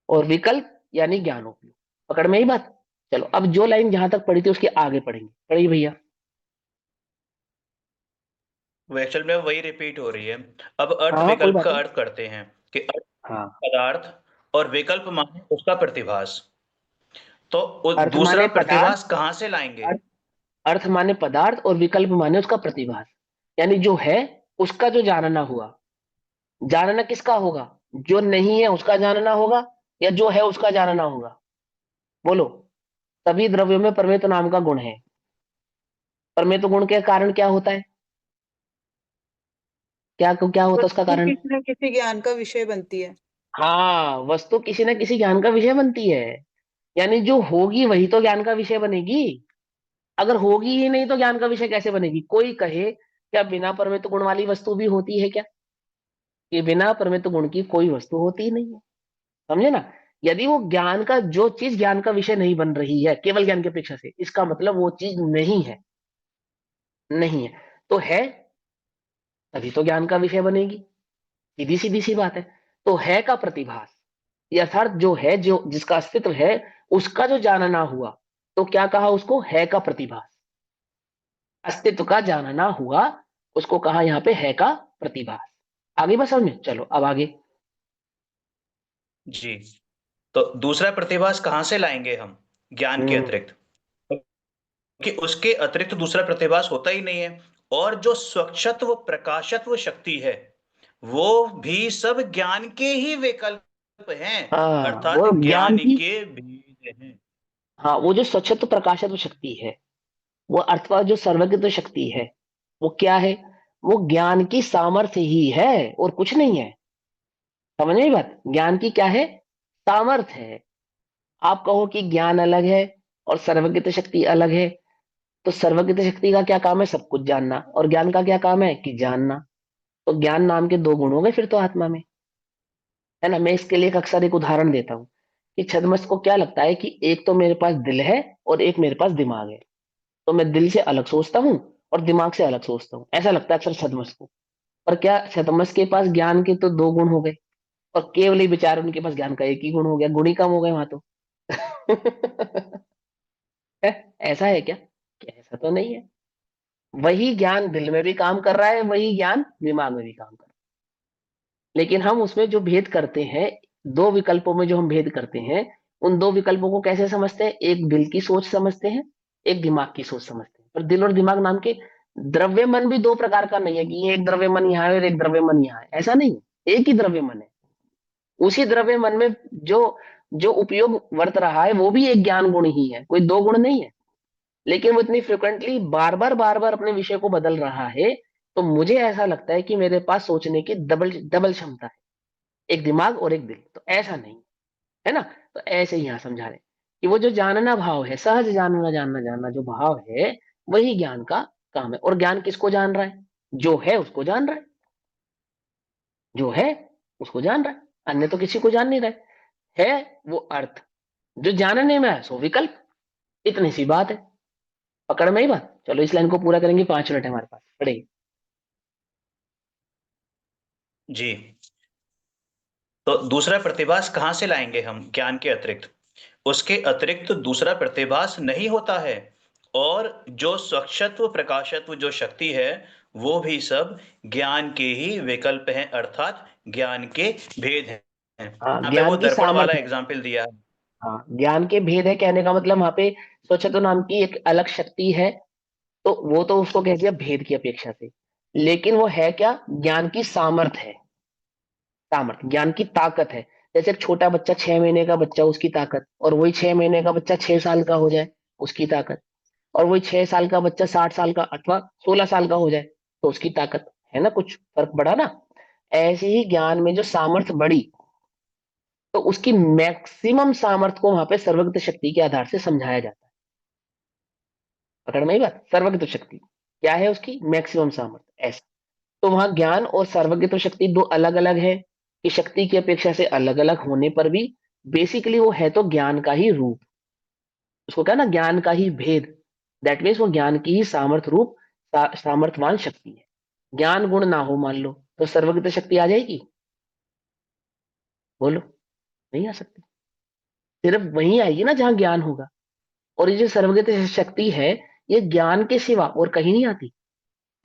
और विकल्प यानी ज्ञानोपयोग। पकड़ में ही बात? चलो अब जो लाइन जहां तक पढ़ी थी उसके आगे पढ़ेंगे। पढ़िए भैया। वो एक्चुअल में वही रिपीट हो रही है। अब अर्थ हाँ कोई विकल्प बात का नहीं। अर्थ करते हैं कि अर्थ हाँ, पदार्थ और विकल्प माने उसका प्रतिभास। तो अर्थ दूसरा माने पदार्थ, प्रतिभास कहाँ से लाएंगे? अर्थ, अर्थ माने पदार्थ और विकल्प माने उसका प्रतिभास। यानी जो है उसका जो जानना हुआ। जानना किसका होगा? जो नहीं है उसका जानना होगा, या जो है उसका जानना होगा? बोलो। सभी द्रव्यों में परमेत नाम का गुण है। परमेत गुण के कारण क्या होता है? क्या होता है उसका वस्तु कारण? किसी न किसी ज्ञान का विषय बनती है। हाँ, वस्तु किसी न किसी ज्ञान का विषय बनती है। यानी जो होगी वही तो ज्ञान का विषय बनेगी। अगर होगी ही नहीं तो ज्ञान का विषय कैसे बनेगी? कोई कहे क्या बिना परमित गुण वाली वस्तु भी होती है क्या? कि बिना परमित गुण की कोई वस्तु होती ही नहीं है। समझे ना? यदि वो ज्ञान का जो चीज ज्ञान का विषय नहीं बन रही है केवल ज्ञान की अपेक्षा से, इसका मतलब वो चीज नहीं है। नहीं है तो है, तभी तो ज्ञान का विषय बनेगी। सीधी सीधी सी बात है। तो है का प्रतिभास, यथार्थ जो है, जो जिसका अस्तित्व है, उसका जो जानना हुआ, तो क्या कहा उसको? है का प्रतिभास। अस्तित्व का जानना हुआ उसको कहा यहाँ पे है का प्रतिभास। आगे बस समझ में? चलो अब आगे। जी। तो दूसरा प्रतिभास कहाँ से लाएंगे हम ज्ञान के हम्म। अतिरिक्त? कि उसके अतिरिक्त दूसरा प्रतिभास होता ही नहीं है। और जो स्वच्छत्व प्रकाशत्व शक्ति है वो भी सब ज्ञान के ही विकल्प हैं, हाँ, अर्थात वो ज्ञान ज्ञान की, के भेद हैं। हाँ वो जो सचत्व प्रकाशत्व शक्ति है, वो अर्थात जो सर्वज्ञत्व शक्ति है, वो क्या है? वो ज्ञान की सामर्थ्य ही है और कुछ नहीं है। समझ में आई बात? ज्ञान की क्या है? सामर्थ्य है। आप कहो कि ज्ञान अलग है और सर्वज्ञता शक्ति अलग है, तो सर्वज्ञता शक्ति का क्या काम है? सब कुछ जानना। और ज्ञान का क्या काम है? कि जानना। तो ज्ञान नाम के दो गुण हो गए फिर तो आत्मा में, है ना। मैं इसके लिए अक्सर एक उदाहरण देता हूँ कि छद्मस को क्या लगता है कि एक तो मेरे पास दिल है और एक मेरे पास दिमाग है, तो मैं दिल से अलग सोचता हूँ और दिमाग से अलग सोचता हूँ, ऐसा लगता है अक्सर छद्मस को। पर क्या छद्मस के पास ज्ञान के तो दो गुण हो गए और केवल ही बेचारे उनके पास ज्ञान का एक ही गुण हो गया, गुण ही कम हो गए वहां तो। है? ऐसा है क्या? ऐसा तो नहीं है। वही ज्ञान दिल में भी काम कर रहा है, वही ज्ञान दिमाग में भी काम कर रहा है, लेकिन हम उसमें जो भेद करते हैं, दो विकल्पों में जो हम भेद करते हैं, उन दो विकल्पों को कैसे समझते हैं? एक दिल की सोच समझते हैं, एक दिमाग की सोच समझते हैं। पर दिल और दिमाग नाम के द्रव्य मन भी दो प्रकार का नहीं है कि ये एक द्रव्य मन यहाँ है और एक द्रव्य मन यहाँ है, ऐसा नहीं है। एक ही द्रव्य मन है। उसी द्रव्य मन में जो जो उपयोग वर्त रहा है वो भी एक ज्ञान गुण ही है, कोई दो गुण नहीं है। लेकिन वो इतनी फ्रिक्वेंटली बार बार अपने विषय को बदल रहा है, तो मुझे ऐसा लगता है कि मेरे पास सोचने की डबल डबल क्षमता है, एक दिमाग और एक दिल। तो ऐसा नहीं है ना। तो ऐसे ही यहाँ समझा रहे हैं कि वो जो जानना भाव है, सहज जानना जानना जानना जो भाव है, वही ज्ञान का काम है। और ज्ञान किसको जान रहा है? जो है उसको जान रहा है, जो है उसको जान रहा है, अन्य तो किसी को जान नहीं रहा है वो अर्थ जो जानने में है सो विकल्प। इतनी सी बात है। पकड़ में ही बात। चलो इस लाइन को पूरा करेंगे, 5 मिनट है हमारे पास, पढ़ेंगे। जी। तो दूसरा प्रतिभास कहाँ से लाएंगे हम ज्ञान के अतिरिक्त? उसके अतिरिक्त दूसरा प्रतिभास नहीं होता है। और जो स्वच्छत्व प्रकाशत्व जो शक्ति है, वो भी सब ज्ञान के ही विकल्प हैं, अर्थात ज्ञान के भेद हैं। हाँ, यहाँ पे वो ज्ञान की दर्पण वाला सामर्थ्य है। एग्जाम्पल दिया है। हाँ, ज्ञान के भेद है कहने का मतलब वहां पे स्वच्छता नाम की एक अलग शक्ति है, तो वो तो उसको कह दिया भेद की अपेक्षा से। लेकिन वो है क्या? ज्ञान की सामर्थ्य है। सामर्थ्य ज्ञान की ताकत है। जैसे एक छोटा बच्चा, 6 महीने का बच्चा, उसकी ताकत, और वही 6 महीने का बच्चा 6 साल का हो जाए, उसकी ताकत, और वही 6 साल का बच्चा 60 साल का अथवा 16 साल का हो जाए, तो उसकी ताकत है ना, कुछ फर्क पड़ा ना। ऐसे ही ज्ञान में जो सामर्थ्य बढ़ी, तो उसकी मैक्सिमम सामर्थ्य को वहां पे सर्वगत शक्ति के आधार से समझाया जाता है। पकड़ में ही बात। सर्वगत शक्ति क्या है? उसकी मैक्सिमम सामर्थ्य, ऐसा। तो वहां ज्ञान और सर्वज्ञत्व शक्ति दो अलग अलग है कि शक्ति की अपेक्षा से अलग अलग होने पर भी बेसिकली वो है तो ज्ञान का ही रूप। उसको क्या ना, ज्ञान का ही भेद। दैट मीन्स वो ज्ञान की ही सामर्थ्य रूप, सामर्थ्यवान शक्ति है। ज्ञान गुण ना हो मान लो, तो सर्वज्ञत्व शक्ति आ जाएगी? बोलो। नहीं आ सकती। सिर्फ वहीं आएगी ना जहां ज्ञान होगा। और ये जो सर्वज्ञत्व शक्ति है, ये ज्ञान के सिवा और कहीं नहीं आती।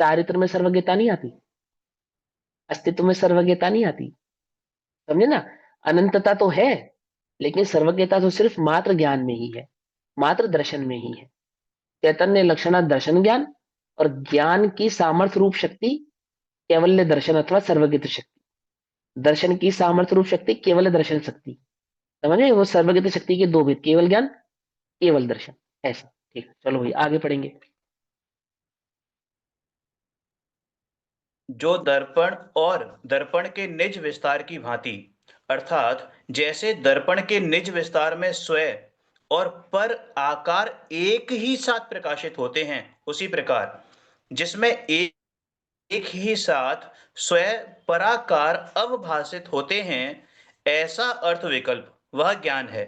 चारित्र में सर्वज्ञता नहीं आती, अस्तित्व में सर्वज्ञता नहीं आती, समझे ना। अनंतता तो है, लेकिन सर्वज्ञता तो सिर्फ मात्र ज्ञान में ही है, मात्र दर्शन में ही है। चैतन्य लक्षणा दर्शन ज्ञान, और ज्ञान की सामर्थ्य रूप शक्ति केवल्य दर्शन अथवा सर्वज्ञता शक्ति। दर्शन की सामर्थ्य रूप शक्ति केवल दर्शन शक्ति, समझे। वो सर्वज्ञता शक्ति के दो भेद, केवल ज्ञान, केवल दर्शन, ऐसा। ठीक है, चलो भाई आगे पढ़ेंगे। जो दर्पण और दर्पण के निज विस्तार की भांति, अर्थात जैसे दर्पण के निज विस्तार में स्वयं और पर आकार एक ही साथ प्रकाशित होते हैं, उसी प्रकार जिसमें एक ही साथ स्वयं पराकार अवभाषित होते हैं, ऐसा अर्थ विकल्प वह ज्ञान है।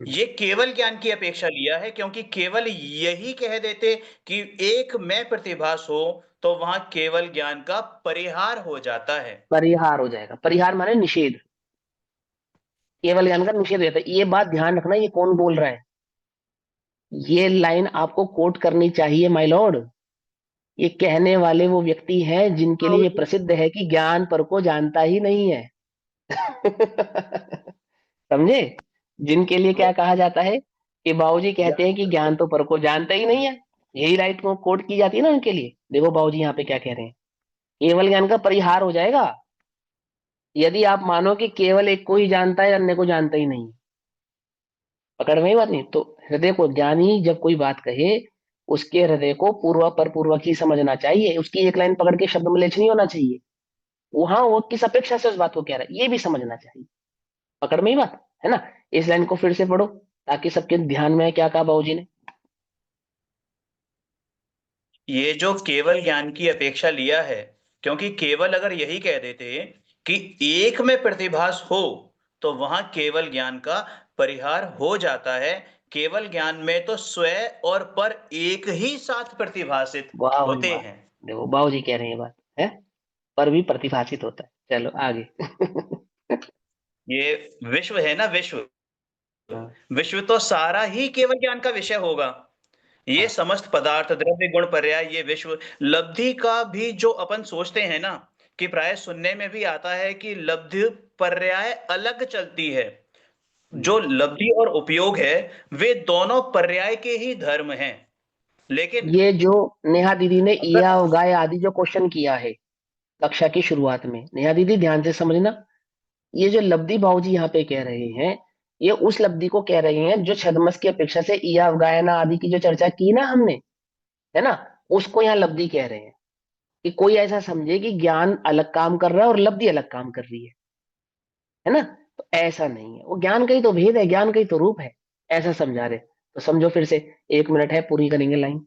ये केवल ज्ञान की अपेक्षा लिया है, क्योंकि केवल यही कह देते कि एक मैं प्रतिभास हो, तो वहां केवल ज्ञान का परिहार हो जाता है। परिहार हो जाएगा। परिहार माने निषेध। केवल ज्ञान का निषेध हो जाता है। ये बात ध्यान रखना, ये कौन बोल रहा है? ये लाइन आपको कोट करनी चाहिए माय लॉर्ड। ये कहने वाले वो व्यक्ति हैं जिनके लिए प्रसिद्ध है कि ज्ञान पर को जानता ही नहीं है। समझे। जिनके लिए क्या कहा जाता है कि बाबूजी कहते हैं कि ज्ञान तो पर को जानता ही नहीं है, यही राइट को कोट की जाती है ना उनके लिए। देखो बाबूजी यहाँ पे क्या कह रहे हैं, केवल ज्ञान का परिहार हो जाएगा यदि आप मानो कि केवल एक को ही जानता है, अन्य को जानता ही नहीं। पकड़ में ही बात नहीं। तो हृदय को, ज्ञानी जब कोई बात कहे, उसके हृदय को पूर्व पर पूर्वक ही समझना चाहिए। उसकी एक लाइन पकड़ के शब्द मलेच्छ नहीं होना चाहिए। वहां वो किस अपेक्षा से उस बात को कह रहा है ये भी समझना चाहिए। पकड़ में ही बात है ना। इस लाइन को फिर से पढ़ो ताकि सबके ध्यान में आए क्या कहा बाबूजी ने। ये जो केवल ज्ञान की अपेक्षा लिया है, क्योंकि केवल अगर यही कह देते कि एक में प्रतिभास हो तो वहां केवल ज्ञान का परिहार हो जाता है। केवल ज्ञान में तो स्वयं और पर एक ही साथ प्रतिभासित वाह भाई होते वाह, हैं। देखो बाबूजी कह रहे हैं ये बात है, पर भी प्रतिभाषित होता है। चलो आगे। ये विश्व है ना, विश्व, हाँ, विश्व तो सारा ही केवल ज्ञान का विषय होगा। ये हाँ, समस्त पदार्थ, द्रव्य, गुण, पर्याय, ये विश्व, लब्धि का भी जो अपन सोचते हैं ना, कि प्राय सुनने में भी आता है कि लब्धि पर्याय अलग चलती है। जो लब्धि और उपयोग है, वे दोनों पर्याय के ही धर्म हैं। लेकिन ये जो नेहा दीदी ने अगर ईया गाय आदि जो क्वेश्चन किया है कक्षा की शुरुआत में, नेहा दीदी ध्यान से समझना, ये जो लब्धि बाबूजी यहाँ पे कह रहे हैं, ये उस लब्धि को कह रहे हैं जो छद्मस की अपेक्षा से ईया गायना आदि की जो चर्चा की ना हमने, है ना, उसको यहाँ लब्धि कह रहे हैं। कि कोई ऐसा समझे कि ज्ञान अलग काम कर रहा है और लब्धि अलग काम कर रही है ना। तो ऐसा नहीं है, वो ज्ञान का ही तो भेद है, ज्ञान का ही तो रूप है, ऐसा समझा रहे। तो समझो फिर से, 1 मिनट है, पूरी करेंगे लाइन।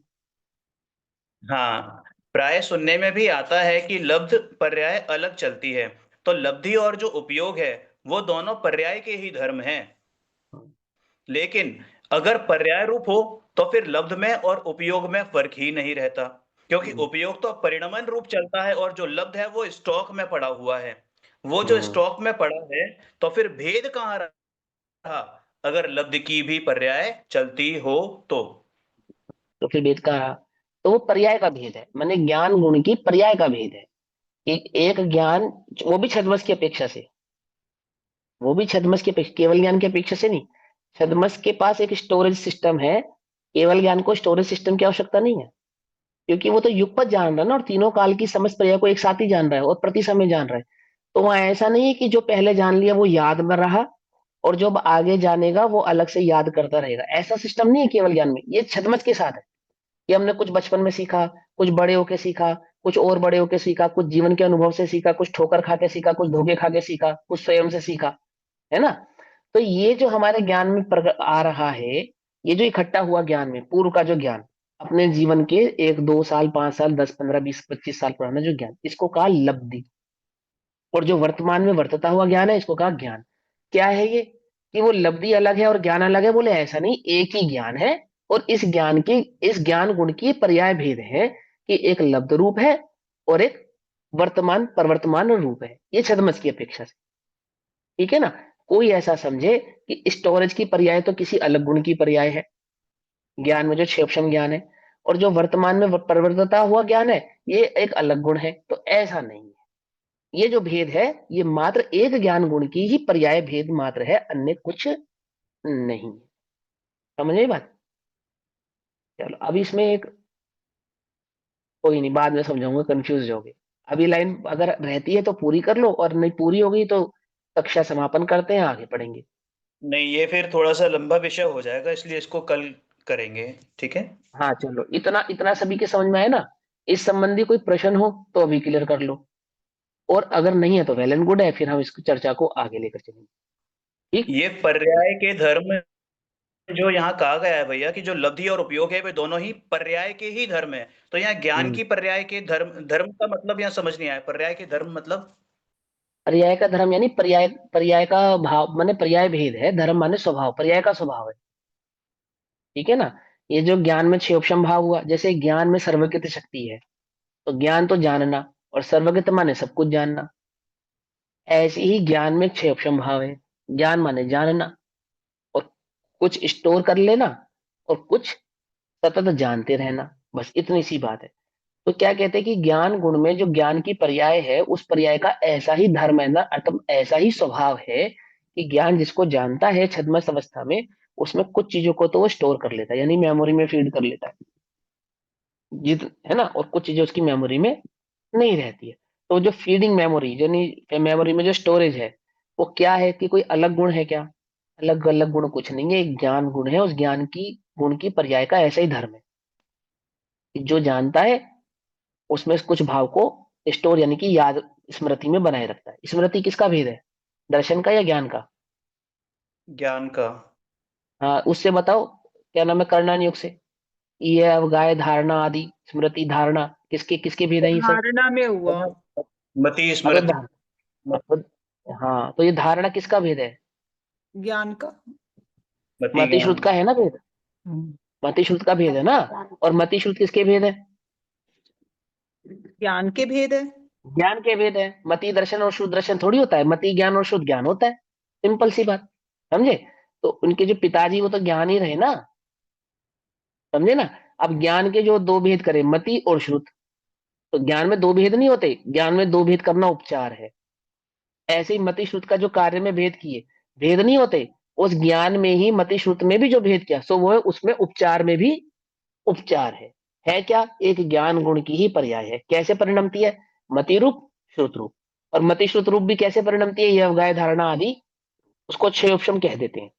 हाँ, प्राय सुनने में भी आता है कि लब्ध पर्याय अलग चलती है, तो लब्धि और जो उपयोग है, वो दोनों पर्याय के ही धर्म हैं। लेकिन अगर पर्याय रूप हो तो फिर लब्ध में और उपयोग में फर्क ही नहीं रहता, क्योंकि उपयोग तो परिणमन रूप चलता है और जो लब्ध है वो स्टॉक में पड़ा हुआ है। वो जो हम्म, स्टॉक में पड़ा है, तो फिर भेद कहाँ रहा अगर लब्ध की भी पर्याय चलती हो तो। तो फिर भेद का, तो वो पर्याय का भेद है, माने ज्ञान गुण की पर्याय का भेद है। एक ज्ञान, वो भी छद्मस की अपेक्षा से, वो भी छद्मस की अपेक्षा, केवल ज्ञान की अपेक्षा से नहीं। छद्मस के पास एक स्टोरेज सिस्टम है, केवल ज्ञान को स्टोरेज सिस्टम की आवश्यकता नहीं है, क्योंकि वो तो युगपत जान रहा है ना, और तीनों काल की समस्त पर्याय को एक साथ ही जान रहा है और प्रति समय जान रहा है। तो वहां ऐसा नहीं है कि जो पहले जान लिया वो याद में रहा और जो अब आगे जानेगा वो अलग से याद करता रहेगा, ऐसा सिस्टम नहीं है केवल ज्ञान में। ये छद्मस के साथ है कि हमने कुछ बचपन में सीखा, कुछ बड़े होके सीखा, कुछ और बड़े होके सीखा, कुछ जीवन के अनुभव से सीखा, कुछ ठोकर खा के सीखा, कुछ धोखे खा के सीखा, कुछ स्वयं से सीखा, है ना। तो ये जो हमारे ज्ञान में आ रहा है, ये जो इकट्ठा हुआ ज्ञान में, पूर्व का जो ज्ञान, अपने जीवन के 1 2 साल 5 साल 10 15 20 25 साल पुराना जो ज्ञान, इसको कहा लब्धि। और जो वर्तमान में वर्तता हुआ ज्ञान है, इसको कहा ज्ञान। क्या है ये, कि वो लब्धि अलग है और ज्ञान अलग है, बोले ऐसा नहीं, एक ही ज्ञान है। और इस ज्ञान की, इस ज्ञान गुण की पर्याय भेद है कि एक लब्ध रूप है और एक वर्तमान परवर्तमान रूप है, ये छद्मस की अपेक्षा से। ठीक है ना। कोई ऐसा समझे कि स्टोरेज की पर्याय तो किसी अलग गुण की पर्याय है, ज्ञान में जो क्षेपक्षम ज्ञान है, और जो वर्तमान में परिवर्तता हुआ ज्ञान है, ये एक अलग गुण है, तो ऐसा नहीं है। ये जो भेद है, ये मात्र एक ज्ञान गुण की ही पर्याय भेद मात्र है, अन्य कुछ नहीं है। समझे ये बात। चलो अब इसमें एक, कोई नहीं, बाद में समझाऊंगा, कंफ्यूज होगे। अभी लाइन अगर रहती है तो पूरी कर लो, और नहीं पूरी हो गई तो कक्षा समापन करते हैं, आगे पढ़ेंगे। नहीं, ये फिर थोड़ा सा लंबा विषय हो जाएगा, इसलिए इसको कल करेंगे। ठीक है। हाँ चलो, इतना इतना सभी के समझ में आए ना। इस संबंधी कोई प्रश्न हो तो अभी क्लियर कर लो, और अगर नहीं है तो वेल एंड गुड है, फिर हम इस चर्चा को आगे लेकर चलेंगे। ठीक। ये पर्याय के धर्म जो यहाँ कहा गया है भैया, कि जो लब्धि और उपयोग है वे दोनों ही पर्याय के ही धर्म है, तो यहाँ ज्ञान हम्म, की पर्याय के धर्म, धर्म का मतलब यहाँ समझ नहीं आया, पर्याय के धर्म मतलब। पर्याय का धर्म यानी पर्याय, पर्याय का भाव माने पर्याय भेद है, धर्म माने स्वभाव, पर्याय का स्वभाव है। ठीक है ना। ये जो ज्ञान में क्षेपक्षम भाव हुआ, जैसे ज्ञान में सर्वज्ञत शक्ति है, तो ज्ञान तो जानना, और सर्वज्ञत माने सब कुछ जानना। ऐसे ही ज्ञान में क्षेपक्षम भाव है, ज्ञान माने जानना, और कुछ स्टोर कर लेना, और कुछ सतत जानते रहना, बस इतनी सी बात है। तो क्या कहते हैं कि ज्ञान गुण में जो ज्ञान की पर्याय है, उस पर्याय का ऐसा ही धर्म है ना, अर्थम ऐसा ही स्वभाव है कि ज्ञान जिसको जानता है छद्मस अवस्था में, उसमें कुछ चीजों को तो वो स्टोर कर लेता है, यानी मेमोरी में फीड कर लेता है, जित है ना, और कुछ चीजें उसकी मेमोरी में नहीं रहती है। तो जो फीडिंग मेमोरी, यानी मेमोरी में जो स्टोरेज है, वो क्या है, कि कोई अलग गुण है क्या, अलग अलग गुण कुछ नहीं है, एक ज्ञान गुण है, उस ज्ञान की गुण की पर्याय का ऐसा ही धर्म है कि जो जानता है उसमें कुछ भाव को स्टोर यानी कि याद, स्मृति में बनाए रखता है। स्मृति किसका भेद है, दर्शन का या ज्ञान का। ज्ञान का। हाँ, उससे बताओ क्या नाम है कर्णन योग से। ये अवगाय धारणा आदि स्मृति धारणा किसके किसके भेद है ये सब। धारणा में हुआ। मति हाँ तो स्मृति। हाँ तो ये धारणा किसका भेद है। ज्ञान का। मति मति ज्ञान। श्रुत का है ना भेद। मति श्रुत का भेद है ना। और मति श्रुत किसके भेद है। ज्ञान के भेद है। ज्ञान के भेद है। मति दर्शन और शुद्ध दर्शन थोड़ी होता है, मति ज्ञान और शुद्ध ज्ञान होता है। सिंपल सी बात। समझे। तो उनके जो पिताजी वो तो ज्ञान ही रहे ना। समझे ना। अब ज्ञान के जो दो भेद करें मति और श्रुत, तो ज्ञान में दो भेद नहीं होते, ज्ञान में दो भेद करना उपचार है। ऐसे ही मति श्रुत का जो कार्य में भेद किए भेद नहीं होते, उस ज्ञान में ही मति श्रुत में भी जो भेद किया सो वो है उसमें उपचार में भी उपचार है क्या एक ज्ञान गुण की ही पर्याय है। कैसे परिणमती है। मति रूप श्रुत रूप। और मति श्रुत रूप भी कैसे परिणमती है, ये अवगाय धारणा आदि उसको छह ऑप्शन कह देते हैं।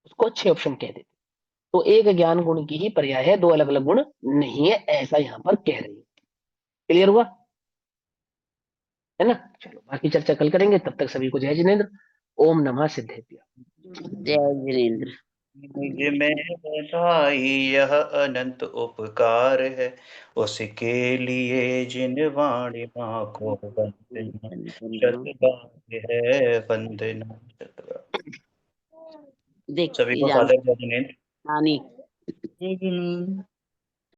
उसको छह ऑप्शन कह देते हैं। तो एक ज्ञान गुण की ही पर्याय है, दो अलग अलग गुण नहीं है, ऐसा यहाँ पर कह रही है। क्लियर हुआ है ना। चलो बाकी चर्चा कल करेंगे, तब तक सभी को जय जिनेन्द्र। ओम नमः सिद्धेभ्य। जय वीरेंद्र। मुझ में भाई यह अनंत उपकार है, उसके लिए जिन वाणी माँ को वंदना, शतबार है वंदना शतबार। देख सभी को जान सादर जय जिनेन्द्र। नानी।